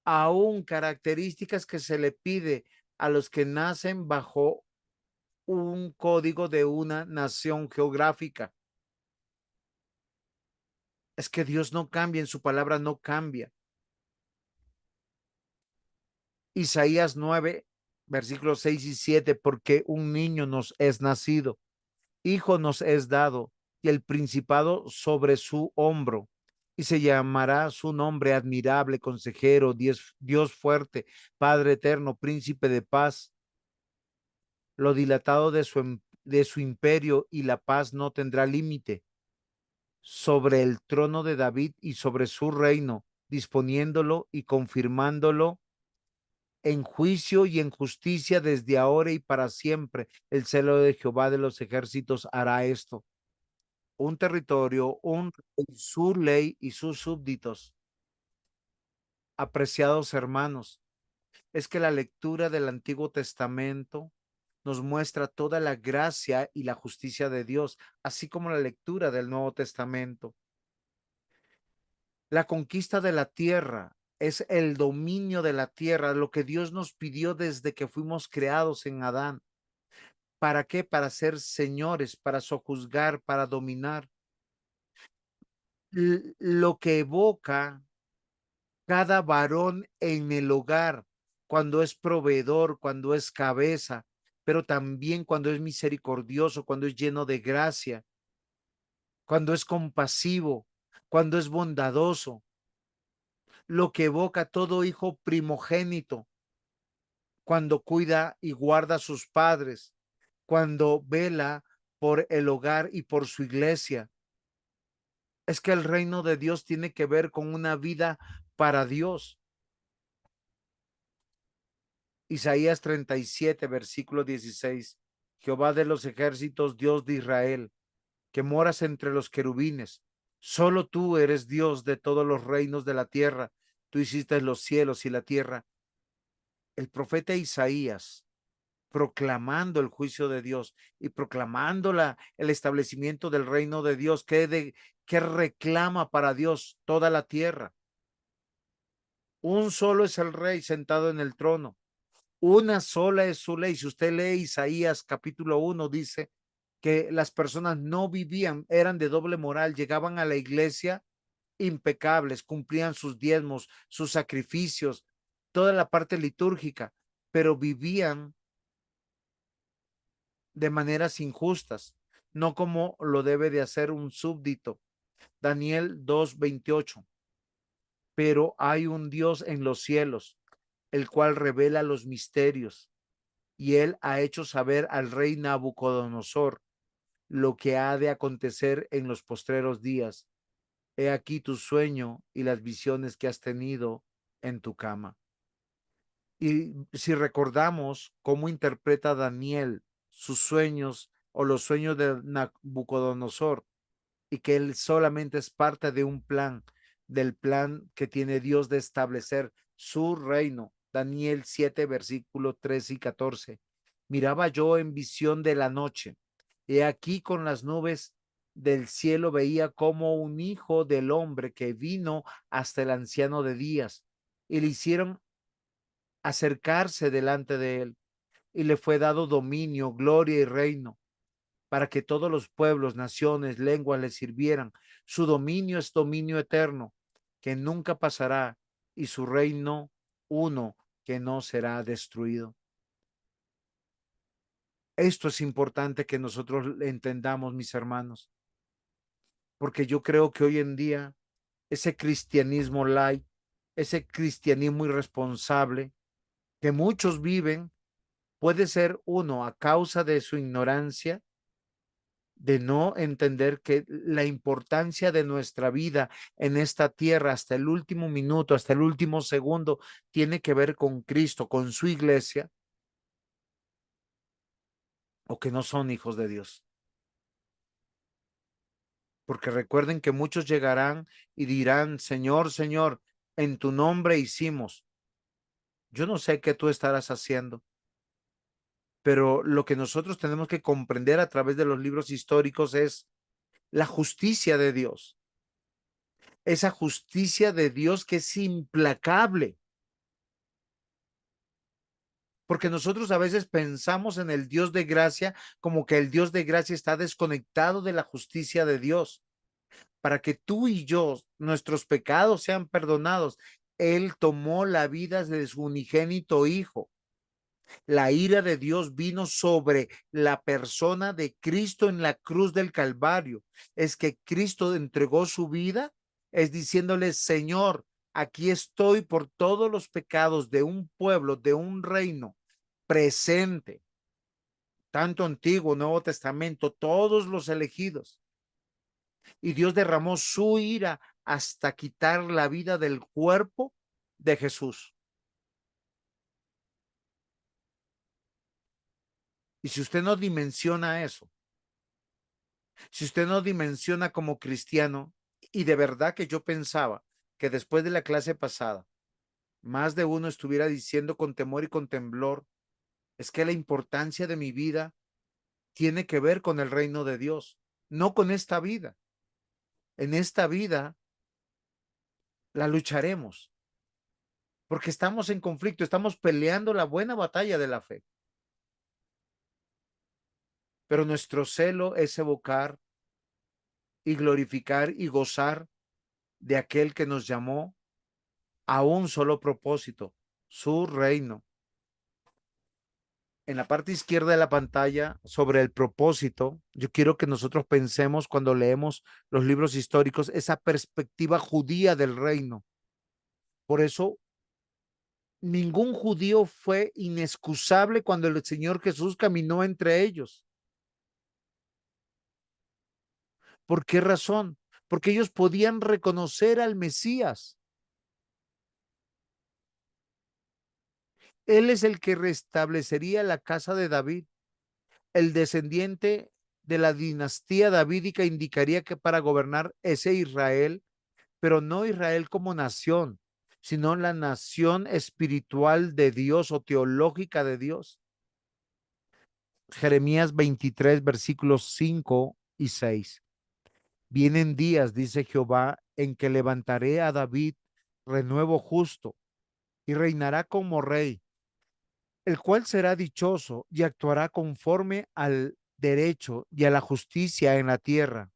Aún características que se le pide a los que nacen bajo un código de una nación geográfica. Es que Dios no cambia, en su palabra no cambia. Isaías 9, versículos 6 y 7, porque un niño nos es nacido, hijo nos es dado, y el principado sobre su hombro, y se llamará su nombre admirable, consejero, Dios fuerte, Padre eterno, príncipe de paz. Lo dilatado de su imperio y la paz no tendrá límite sobre el trono de David y sobre su reino, disponiéndolo y confirmándolo en juicio y en justicia desde ahora y para siempre. El celo de Jehová de los ejércitos hará esto. Un territorio, su ley y sus súbditos. Apreciados hermanos, es que la lectura del Antiguo Testamento nos muestra toda la gracia y la justicia de Dios, así como la lectura del Nuevo Testamento. La conquista de la tierra es el dominio de la tierra, lo que Dios nos pidió desde que fuimos creados en Adán. ¿Para qué? Para ser señores, para sojuzgar, para dominar. Lo que evoca cada varón en el hogar, cuando es proveedor, cuando es cabeza, pero también cuando es misericordioso, cuando es lleno de gracia, cuando es compasivo, cuando es bondadoso, lo que evoca todo hijo primogénito, cuando cuida y guarda a sus padres, cuando vela por el hogar y por su iglesia. Es que el reino de Dios tiene que ver con una vida para Dios. Isaías 37, versículo 16. Jehová de los ejércitos, Dios de Israel, que moras entre los querubines. Solo tú eres Dios de todos los reinos de la tierra. Tú hiciste los cielos y la tierra. El profeta Isaías, proclamando el juicio de Dios y proclamando el establecimiento del reino de Dios, que reclama para Dios toda la tierra. Un solo es el rey sentado en el trono. Una sola es su ley. Si usted lee Isaías capítulo 1, dice que las personas no vivían, eran de doble moral, llegaban a la iglesia impecables, cumplían sus diezmos, sus sacrificios, toda la parte litúrgica, pero vivían de maneras injustas, no como lo debe de hacer un súbdito. Daniel 2:28. Pero hay un Dios en los cielos, el cual revela los misterios, y él ha hecho saber al rey Nabucodonosor lo que ha de acontecer en los postreros días. He aquí tu sueño y las visiones que has tenido en tu cama. Y si recordamos cómo interpreta Daniel sus sueños o los sueños de Nabucodonosor, y que él solamente es parte de un plan, del plan que tiene Dios de establecer su reino. Daniel 7, versículos 3 y 14. Miraba yo en visión de la noche, y aquí con las nubes del cielo veía como un hijo del hombre que vino hasta el anciano de días, y le hicieron acercarse delante de él, y le fue dado dominio, gloria y reino, para que todos los pueblos, naciones, lenguas le sirvieran. Su dominio es dominio eterno, que nunca pasará, y su reino uno, que no será destruido. Esto es importante que nosotros entendamos, mis hermanos, porque yo creo que hoy en día ese cristianismo light, ese cristianismo irresponsable que muchos viven, puede ser uno a causa de su ignorancia, de no entender que la importancia de nuestra vida en esta tierra hasta el último minuto, hasta el último segundo, tiene que ver con Cristo, con su iglesia, o que no son hijos de Dios. Porque recuerden que muchos llegarán y dirán, Señor, Señor, en tu nombre hicimos. Yo no sé qué tú estarás haciendo, pero lo que nosotros tenemos que comprender a través de los libros históricos es la justicia de Dios. Esa justicia de Dios que es implacable. Porque nosotros a veces pensamos en el Dios de gracia como que el Dios de gracia está desconectado de la justicia de Dios. Para que tú y yo, nuestros pecados sean perdonados, Él tomó la vida de su unigénito Hijo. La ira de Dios vino sobre la persona de Cristo en la cruz del Calvario. Es que Cristo entregó su vida, es diciéndole, Señor, aquí estoy por todos los pecados de un pueblo, de un reino presente, tanto Antiguo, Nuevo Testamento, todos los elegidos. Y Dios derramó su ira hasta quitar la vida del cuerpo de Jesús. Y si usted no dimensiona eso, si usted no dimensiona como cristiano, y de verdad que yo pensaba que después de la clase pasada, más de uno estuviera diciendo con temor y con temblor, es que la importancia de mi vida tiene que ver con el reino de Dios, no con esta vida. En esta vida la lucharemos, porque estamos en conflicto, estamos peleando la buena batalla de la fe. Pero nuestro celo es evocar y glorificar y gozar de aquel que nos llamó a un solo propósito, su reino. En la parte izquierda de la pantalla, sobre el propósito, yo quiero que nosotros pensemos cuando leemos los libros históricos esa perspectiva judía del reino. Por eso, ningún judío fue inexcusable cuando el Señor Jesús caminó entre ellos. ¿Por qué razón? Porque ellos podían reconocer al Mesías. Él es el que restablecería la casa de David. El descendiente de la dinastía davídica indicaría que para gobernar ese Israel, pero no Israel como nación, sino la nación espiritual de Dios o teológica de Dios. Jeremías 23, versículos 5 y 6. Vienen días, dice Jehová, en que levantaré a David renuevo justo y reinará como rey, el cual será dichoso y actuará conforme al derecho y a la justicia en la tierra.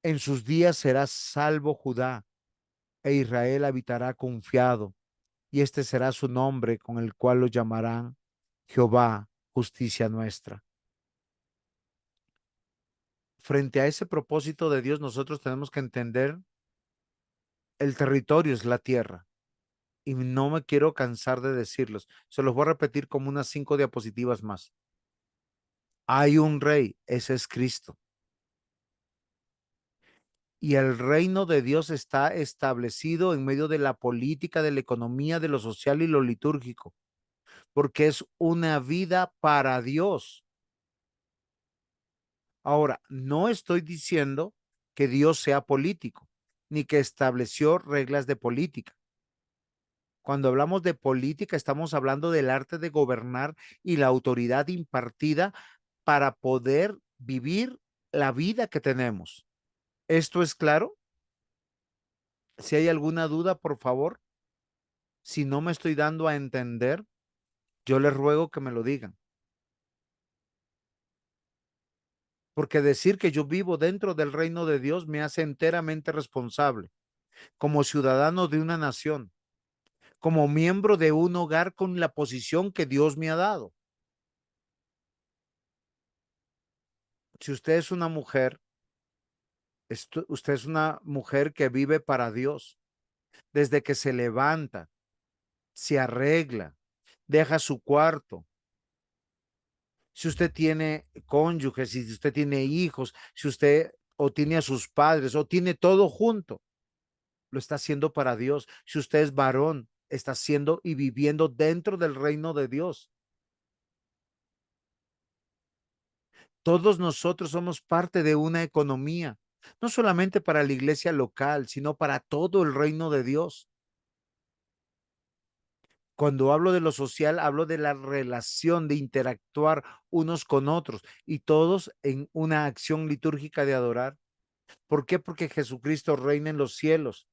En sus días será salvo Judá, e Israel habitará confiado, y este será su nombre con el cual lo llamarán Jehová, justicia nuestra. Frente a ese propósito de Dios, nosotros tenemos que entender el territorio es la tierra. Y no me quiero cansar de decirlos. Se los voy a repetir como unas 5 diapositivas más. Hay un rey, ese es Cristo. Y el reino de Dios está establecido en medio de la política, de la economía, de lo social y lo litúrgico, porque es una vida para Dios. Ahora, no estoy diciendo que Dios sea político, ni que estableció reglas de política. Cuando hablamos de política, estamos hablando del arte de gobernar y la autoridad impartida para poder vivir la vida que tenemos. ¿Esto es claro? Si hay alguna duda, por favor. Si no me estoy dando a entender, yo les ruego que me lo digan. Porque decir que yo vivo dentro del reino de Dios me hace enteramente responsable como ciudadano de una nación, como miembro de un hogar con la posición que Dios me ha dado. Si usted es una mujer, usted es una mujer que vive para Dios, desde que se levanta, se arregla, deja su cuarto. Si usted tiene cónyuges, si usted tiene hijos, si usted o tiene a sus padres o tiene todo junto, lo está haciendo para Dios. Si usted es varón, está haciendo y viviendo dentro del reino de Dios. Todos nosotros somos parte de una economía, no solamente para la iglesia local, sino para todo el reino de Dios. Cuando hablo de lo social, hablo de la relación, de interactuar unos con otros y todos en una acción litúrgica de adorar. ¿Por qué? Porque Jesucristo reina en los cielos.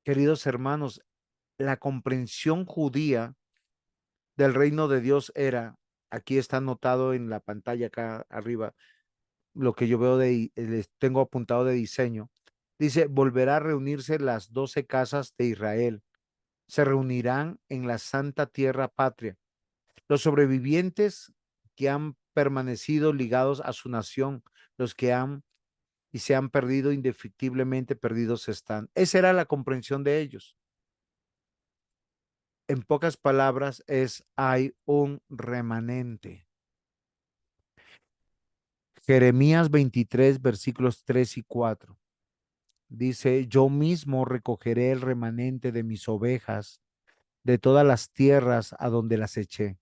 Queridos hermanos, la comprensión judía del reino de Dios era, aquí está anotado en la pantalla acá arriba, lo que yo veo les tengo apuntado de diseño. Dice, volverá a reunirse las 12 casas de Israel. Se reunirán en la santa tierra patria. Los sobrevivientes que han permanecido ligados a su nación, los que han y se han perdido indefectiblemente, perdidos están. Esa era la comprensión de ellos. En pocas palabras, hay un remanente. Jeremías 23, versículos 3 y 4. Dice, yo mismo recogeré el remanente de mis ovejas de todas las tierras a donde las eché,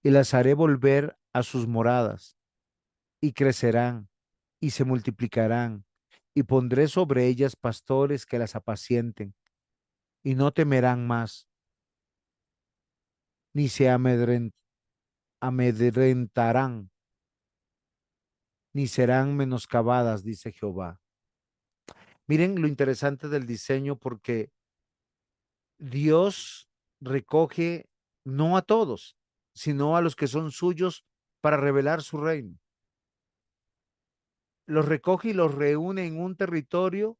y las haré volver a sus moradas, y crecerán, y se multiplicarán, y pondré sobre ellas pastores que las apacienten, y no temerán más, ni se amedrentarán, ni serán menoscabadas, dice Jehová. Miren lo interesante del diseño, porque Dios recoge no a todos, sino a los que son suyos para revelar su reino. Los recoge y los reúne en un territorio,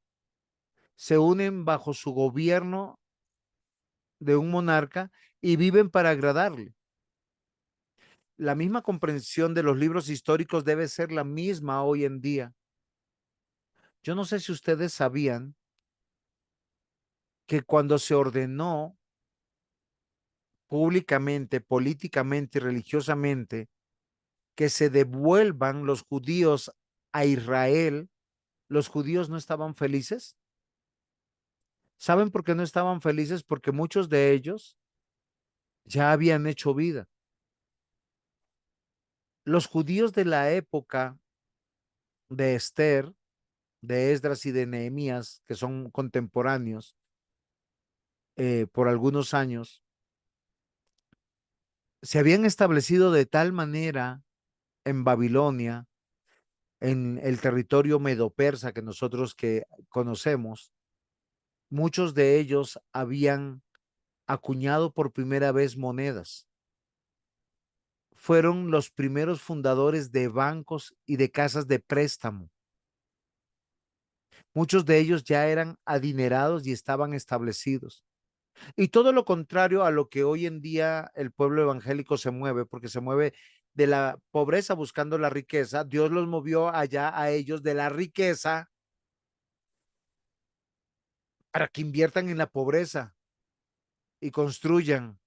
se unen bajo su gobierno de un monarca y viven para agradarle. La misma comprensión de los libros históricos debe ser la misma hoy en día. Yo no sé si ustedes sabían que cuando se ordenó públicamente, políticamente y religiosamente que se devuelvan los judíos a Israel, los judíos no estaban felices. ¿Saben por qué no estaban felices? Porque muchos de ellos ya habían hecho vida. Los judíos de la época de Esther, de Esdras y de Nehemías, que son contemporáneos por algunos años, se habían establecido de tal manera en Babilonia, en el territorio medo-persa que nosotros que conocemos, muchos de ellos habían acuñado por primera vez monedas. Fueron los primeros fundadores de bancos y de casas de préstamo. Muchos de ellos ya eran adinerados y estaban establecidos. Y todo lo contrario a lo que hoy en día el pueblo evangélico se mueve, porque se mueve de la pobreza buscando la riqueza. Dios los movió allá a ellos de la riqueza para que inviertan en la pobreza y construyan.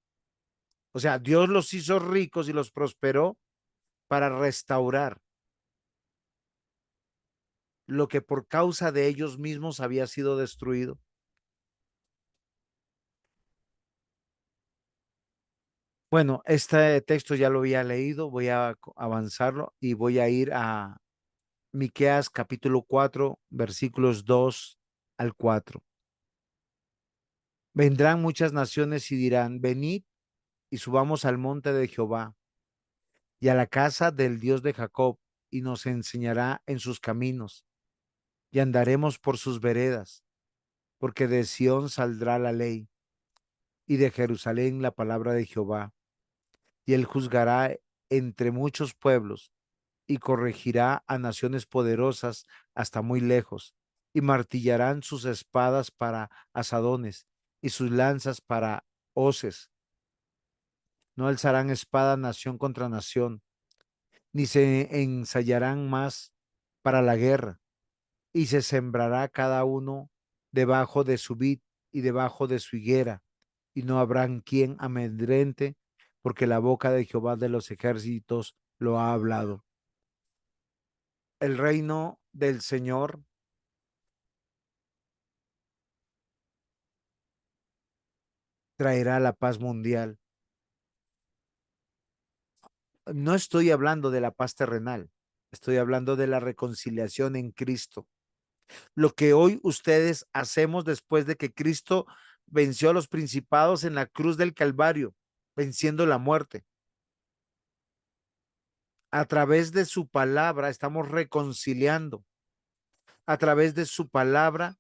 O sea, Dios los hizo ricos y los prosperó para restaurar lo que por causa de ellos mismos había sido destruido. Bueno, este texto ya lo había leído, voy a avanzarlo y voy a ir a Miqueas capítulo 4, versículos 2 al 4. Vendrán muchas naciones y dirán, venid y subamos al monte de Jehová y a la casa del Dios de Jacob y nos enseñará en sus caminos, y andaremos por sus veredas, porque de Sión saldrá la ley, y de Jerusalén la palabra de Jehová, y él juzgará entre muchos pueblos, y corregirá a naciones poderosas hasta muy lejos, y martillarán sus espadas para asadones, y sus lanzas para hoces. No alzarán espada nación contra nación, ni se ensayarán más para la guerra, y se sembrará cada uno debajo de su vid y debajo de su higuera, y no habrán quien amedrente, porque la boca de Jehová de los ejércitos lo ha hablado. El reino del Señor traerá la paz mundial. No estoy hablando de la paz terrenal, estoy hablando de la reconciliación en Cristo. Lo que hoy ustedes hacemos después de que Cristo venció a los principados en la cruz del Calvario, venciendo la muerte. A través de su palabra estamos reconciliando. A través de su palabra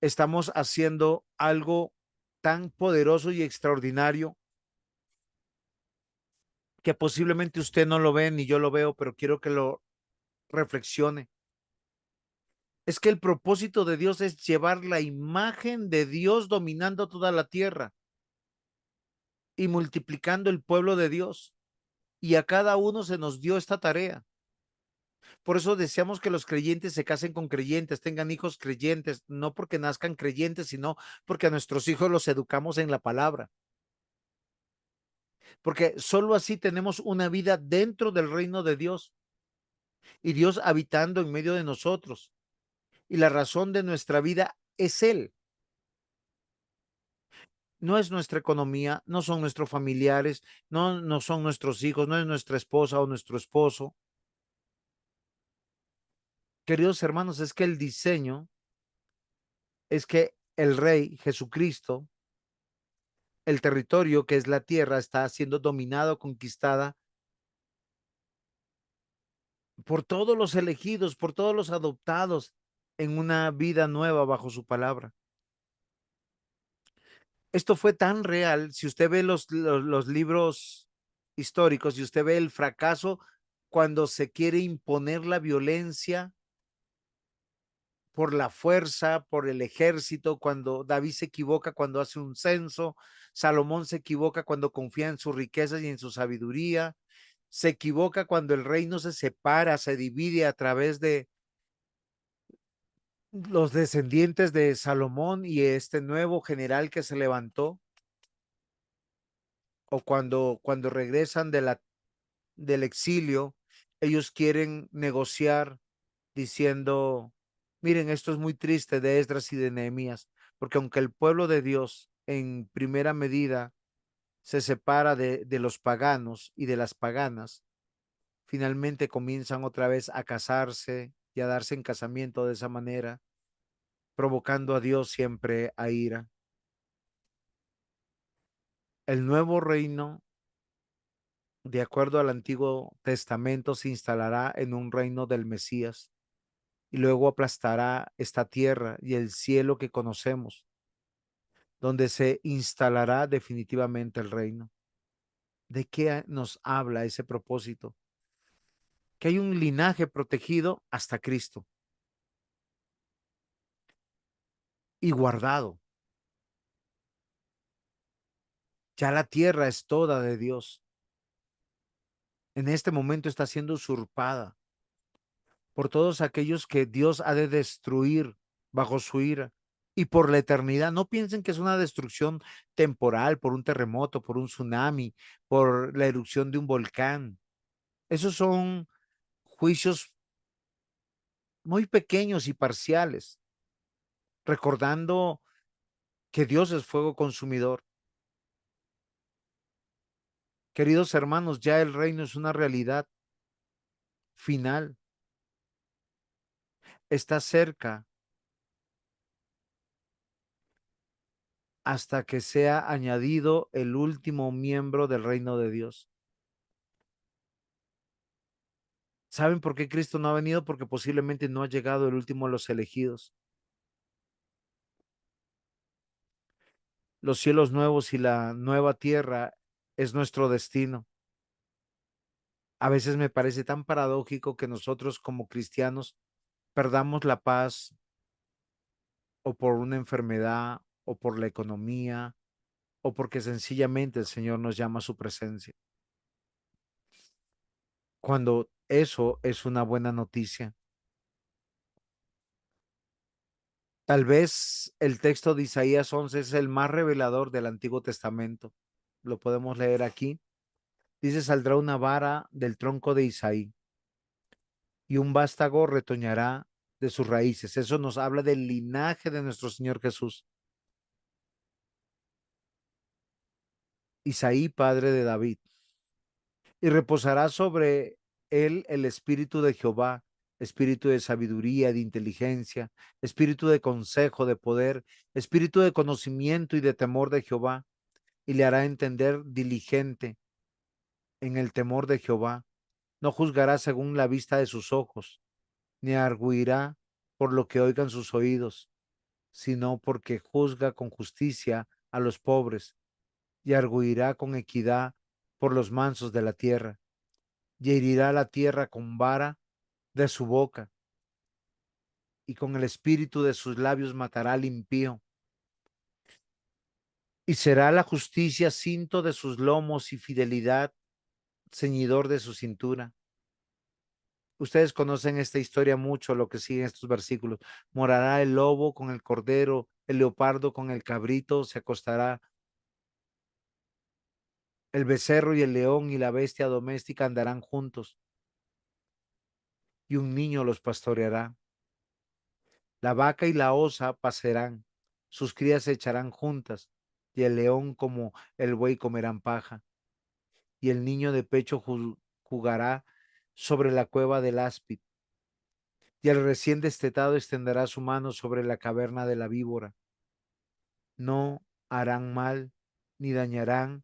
estamos haciendo algo tan poderoso y extraordinario que posiblemente usted no lo ve ni yo lo veo, pero quiero que lo reflexione. Es que el propósito de Dios es llevar la imagen de Dios dominando toda la tierra y multiplicando el pueblo de Dios. Y a cada uno se nos dio esta tarea. Por eso deseamos que los creyentes se casen con creyentes, tengan hijos creyentes, no porque nazcan creyentes, sino porque a nuestros hijos los educamos en la palabra. Porque solo así tenemos una vida dentro del reino de Dios y Dios habitando en medio de nosotros. Y la razón de nuestra vida es Él. No es nuestra economía, no son nuestros familiares, no son nuestros hijos, no es nuestra esposa o nuestro esposo. Queridos hermanos, es que el diseño es que el Rey Jesucristo, el territorio que es la tierra, está siendo dominado, conquistada por todos los elegidos, por todos los adoptados en una vida nueva bajo su palabra. Esto fue tan real, si usted ve los libros históricos, si usted ve el fracaso cuando se quiere imponer la violencia por la fuerza, por el ejército, cuando David se equivoca cuando hace un censo, Salomón se equivoca cuando confía en sus riquezas y en su sabiduría, se equivoca cuando el reino se separa, se divide a través de los descendientes de Salomón y este nuevo general que se levantó, o cuando regresan del exilio, ellos quieren negociar diciendo, miren, esto es muy triste de Esdras y de Nehemías, porque aunque el pueblo de Dios en primera medida se separa de los paganos y de las paganas, finalmente comienzan otra vez a casarse y a darse en casamiento de esa manera, provocando a Dios siempre a ira. El nuevo reino, de acuerdo al Antiguo Testamento, se instalará en un reino del Mesías y luego aplastará esta tierra y el cielo que conocemos, donde se instalará definitivamente el reino. ¿De qué nos habla ese propósito? Que hay un linaje protegido hasta Cristo y guardado. Ya la tierra es toda de Dios. En este momento está siendo usurpada por todos aquellos que Dios ha de destruir bajo su ira y por la eternidad. No piensen que es una destrucción temporal por un terremoto, por un tsunami, por la erupción de un volcán. Esos son juicios muy pequeños y parciales, recordando que Dios es fuego consumidor. Queridos hermanos, ya el reino es una realidad final. Está cerca hasta que sea añadido el último miembro del reino de Dios. ¿Saben por qué Cristo no ha venido? Porque posiblemente no ha llegado el último de los elegidos. Los cielos nuevos y la nueva tierra es nuestro destino. A veces me parece tan paradójico que nosotros como cristianos perdamos la paz o por una enfermedad o por la economía o porque sencillamente el Señor nos llama a su presencia. Cuando eso es una buena noticia. Tal vez el texto de Isaías 11 es el más revelador del Antiguo Testamento. Lo podemos leer aquí. Dice, saldrá una vara del tronco de Isaí y un vástago retoñará de sus raíces. Eso nos habla del linaje de nuestro Señor Jesús. Isaí, padre de David. Y reposará sobre él el espíritu de Jehová, espíritu de sabiduría, de inteligencia, espíritu de consejo, de poder, espíritu de conocimiento y de temor de Jehová, y le hará entender diligente en el temor de Jehová. No juzgará según la vista de sus ojos, ni arguirá por lo que oigan sus oídos, sino porque juzga con justicia a los pobres, y arguirá con equidad por los mansos de la tierra, y herirá la tierra con vara de su boca, y con el espíritu de sus labios matará al impío. Y será la justicia cinto de sus lomos y fidelidad ceñidor de su cintura. Ustedes conocen esta historia mucho, lo que sigue en estos versículos. Morará el lobo con el cordero, el leopardo con el cabrito, se acostará el becerro y el león y la bestia doméstica andarán juntos, y un niño los pastoreará. La vaca y la osa pasarán, sus crías se echarán juntas, y el león como el buey comerán paja, y el niño de pecho jugará sobre la cueva del áspid, y el recién destetado extenderá su mano sobre la caverna de la víbora. No harán mal ni dañarán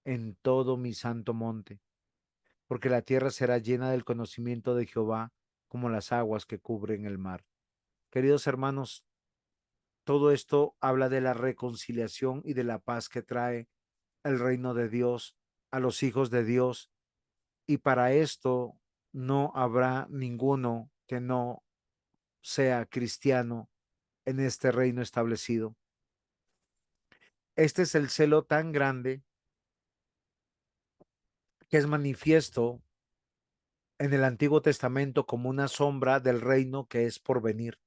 en todo mi santo monte, porque la tierra será llena del conocimiento de Jehová, como las aguas que cubren el mar. Queridos hermanos, todo esto habla de la reconciliación y de la paz que trae el reino de Dios a los hijos de Dios, y para esto no habrá ninguno que no sea cristiano en este reino establecido. Este es el celo tan grande que es manifiesto en el Antiguo Testamento como una sombra del reino que es por venir.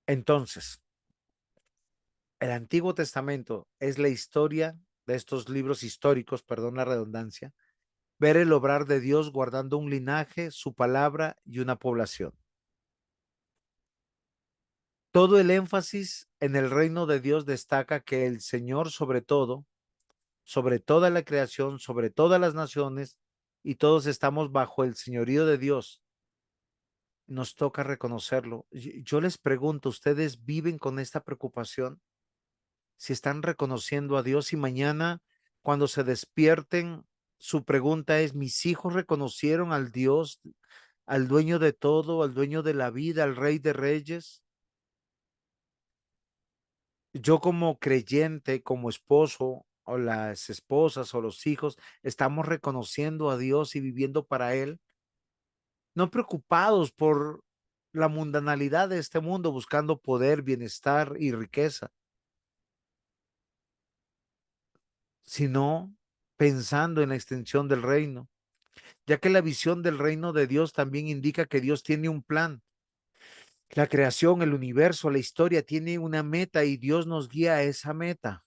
Entonces, el Antiguo Testamento es la historia de estos libros históricos, perdón la redundancia, ver el obrar de Dios guardando un linaje, su palabra y una población. Todo el énfasis en el reino de Dios destaca que el Señor sobre todo, sobre toda la creación, sobre todas las naciones, y todos estamos bajo el señorío de Dios. Nos toca reconocerlo. Yo les pregunto, ¿ustedes viven con esta preocupación? Si están reconociendo a Dios y mañana cuando se despierten, su pregunta es, ¿mis hijos reconocieron al Dios, al dueño de todo, al dueño de la vida, al Rey de Reyes? Yo como creyente, como esposo, o las esposas o los hijos, estamos reconociendo a Dios y viviendo para Él, no preocupados por la mundanalidad de este mundo, buscando poder, bienestar y riqueza, sino pensando en la extensión del reino, ya que la visión del reino de Dios también indica que Dios tiene un plan. La creación, el universo, la historia tiene una meta y Dios nos guía a esa meta.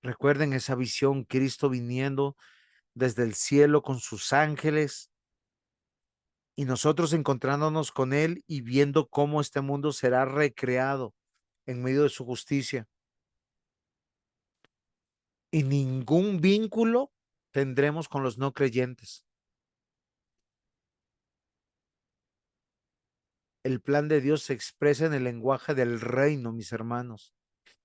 Recuerden esa visión, Cristo viniendo desde el cielo con sus ángeles y nosotros encontrándonos con Él y viendo cómo este mundo será recreado en medio de su justicia. Y ningún vínculo tendremos con los no creyentes. El plan de Dios se expresa en el lenguaje del reino, mis hermanos.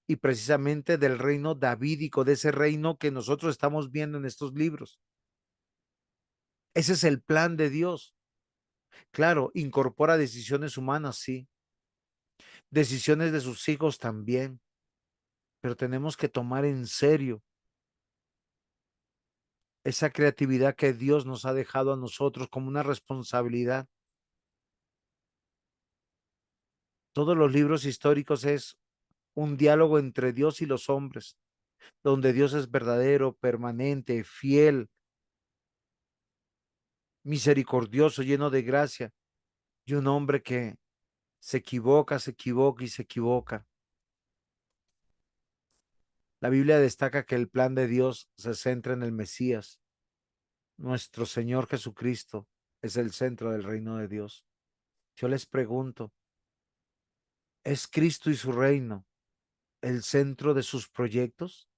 y precisamente del reino davídico, de ese reino que nosotros estamos viendo en estos libros. Ese es el plan de Dios. Claro, incorpora decisiones humanas, sí. Decisiones de sus hijos también. Pero tenemos que tomar en serio esa creatividad que Dios nos ha dejado a nosotros como una responsabilidad. Todos los libros históricos es un diálogo entre Dios y los hombres, donde Dios es verdadero, permanente, fiel, misericordioso, lleno de gracia, y un hombre que se equivoca y se equivoca. La Biblia destaca que el plan de Dios se centra en el Mesías. Nuestro Señor Jesucristo es el centro del reino de Dios. Yo les pregunto, ¿es Cristo y su reino el centro de sus proyectos?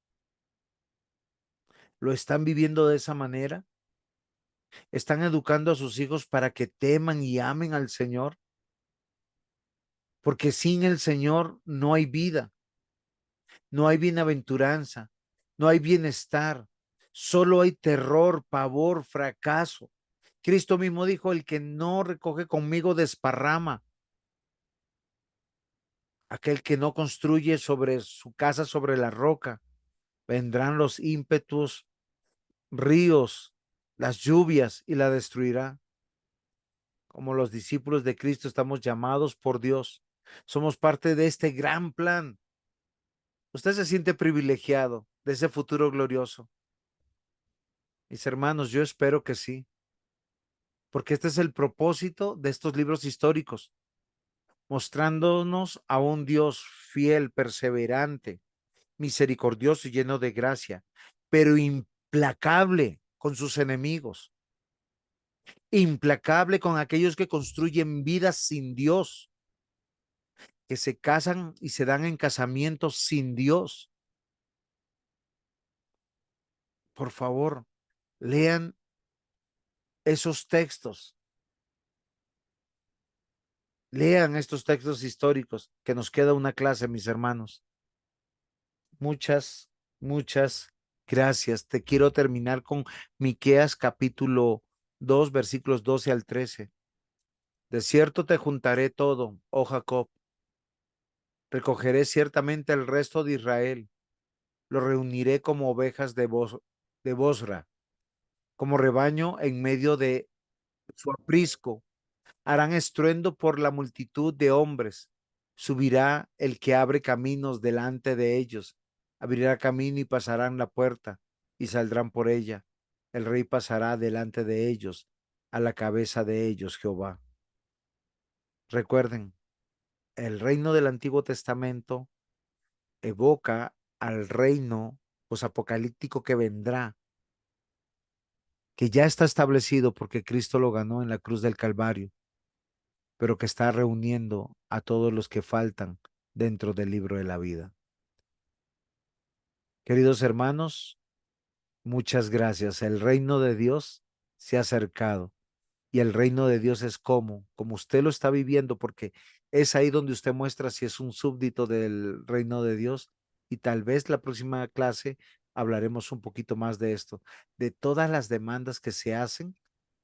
¿Lo están viviendo de esa manera? ¿Están educando a sus hijos para que teman y amen al Señor? Porque sin el Señor no hay vida, no hay bienaventuranza, no hay bienestar, solo hay terror, pavor, fracaso. Cristo mismo dijo, el que no recoge conmigo desparrama. Aquel que no construye sobre su casa, sobre la roca, vendrán los ímpetus, ríos, las lluvias y la destruirá. Como los discípulos de Cristo estamos llamados por Dios. Somos parte de este gran plan. Usted se siente privilegiado de ese futuro glorioso. Mis hermanos, yo espero que sí, porque este es el propósito de estos libros históricos, mostrándonos a un Dios fiel, perseverante, misericordioso y lleno de gracia, pero implacable con sus enemigos, implacable con aquellos que construyen vidas sin Dios, que se casan y se dan en casamientos sin Dios. Por favor, lean esos textos, lean estos textos históricos, que nos queda una clase, mis hermanos. Muchas, muchas gracias. Te quiero terminar con Miqueas capítulo 2, versículos 12 al 13. De cierto te juntaré todo, oh Jacob. Recogeré ciertamente el resto de Israel. Lo reuniré como ovejas de Bosra, como rebaño en medio de su aprisco. Harán estruendo por la multitud de hombres. Subirá el que abre caminos delante de ellos. Abrirá camino y pasarán la puerta y saldrán por ella. El rey pasará delante de ellos, a la cabeza de ellos Jehová. Recuerden, el reino del Antiguo Testamento evoca al reino posapocalíptico que vendrá, que ya está establecido porque Cristo lo ganó en la cruz del Calvario, pero que está reuniendo a todos los que faltan dentro del libro de la vida. Queridos hermanos, muchas gracias. El reino de Dios se ha acercado y el reino de Dios es como usted lo está viviendo, porque es ahí donde usted muestra si es un súbdito del reino de Dios, y tal vez la próxima clase hablaremos un poquito más de esto, de todas las demandas que se hacen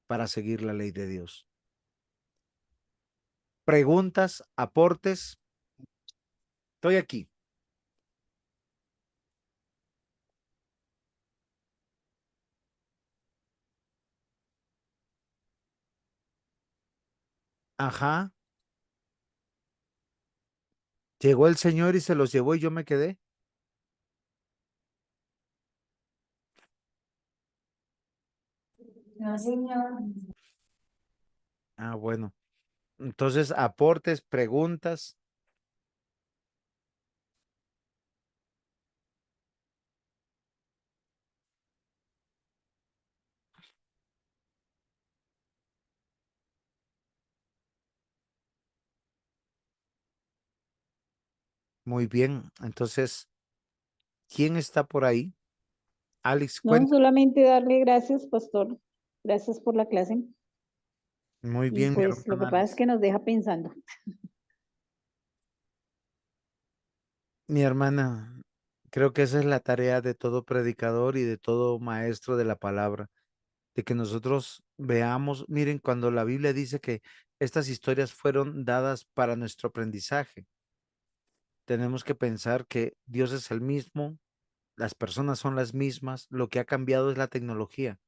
para seguir la ley de Dios. Preguntas, aportes. Estoy aquí. Ajá. Llegó el Señor y se los llevó y yo me quedé. No, señor. Ah, bueno. Entonces, aportes, preguntas. Muy bien. Entonces, ¿quién está por ahí? Alex, No, cuenta. solamente darle gracias, pastor. Gracias por la clase. Muy Y bien, mi pues lo que hermana pasa es Alex. que nos deja pensando. Mi hermana, creo que esa es la tarea de todo predicador y de todo maestro de la palabra, de que nosotros veamos, miren, cuando la Biblia dice que estas historias fueron dadas para nuestro aprendizaje, tenemos que pensar que Dios es el mismo, las personas son las mismas, lo que ha cambiado es la tecnología,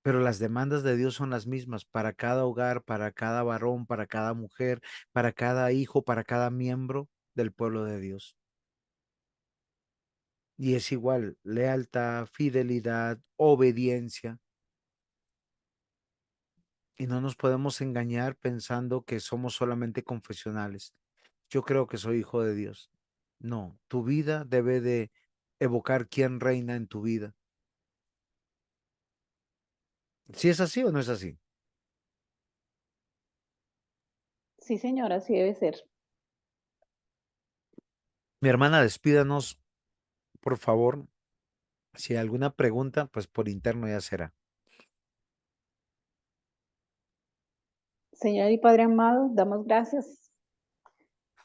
pero las demandas de Dios son las mismas para cada hogar, para cada varón, para cada mujer, para cada hijo, para cada miembro del pueblo de Dios. Y es igual, lealtad, fidelidad, obediencia. Y no nos podemos engañar pensando que somos solamente confesionales. Yo creo que soy hijo de Dios. No, tu vida debe de evocar quién reina en tu vida. ¿Si es así o no es así? Sí, señora, así debe ser. Mi hermana, despídanos, por favor. Si hay alguna pregunta, pues por interno ya será. Señor y Padre amado, damos gracias.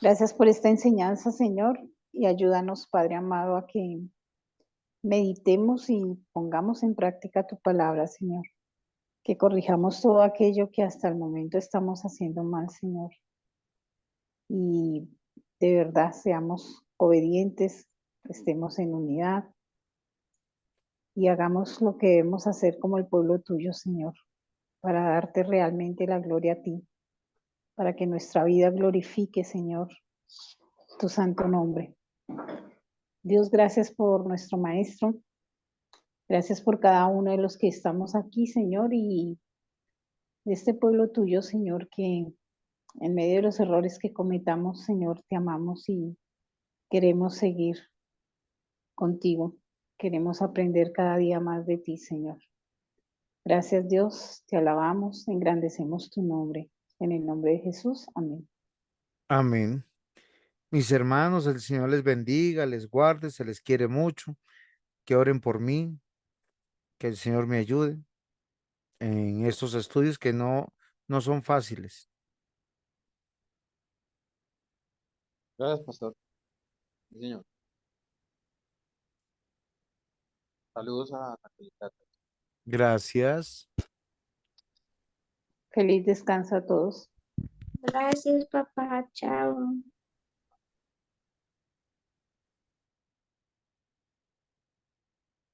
Gracias por esta enseñanza, Señor, y ayúdanos, Padre amado, a que meditemos y pongamos en práctica tu palabra, Señor. Que corrijamos todo aquello que hasta el momento estamos haciendo mal, Señor. Y de verdad seamos obedientes, estemos en unidad y hagamos lo que debemos hacer como el pueblo tuyo, Señor, para darte realmente la gloria a ti, para que nuestra vida glorifique, Señor, tu santo nombre. Dios, gracias por nuestro maestro, gracias por cada uno de los que estamos aquí, Señor, y de este pueblo tuyo, Señor, que en medio de los errores que cometamos, Señor, te amamos y queremos seguir contigo. Queremos aprender cada día más de ti, Señor. Gracias, Dios, te alabamos, engrandecemos tu nombre. En el nombre de Jesús, amén. Amén. Mis hermanos, el Señor les bendiga, les guarde, se les quiere mucho. Que oren por mí, que el Señor me ayude en estos estudios que no son fáciles. Gracias, pastor. Sí, señor. Saludos a la Gracias. Feliz descanso a todos. Gracias, papá. Chao.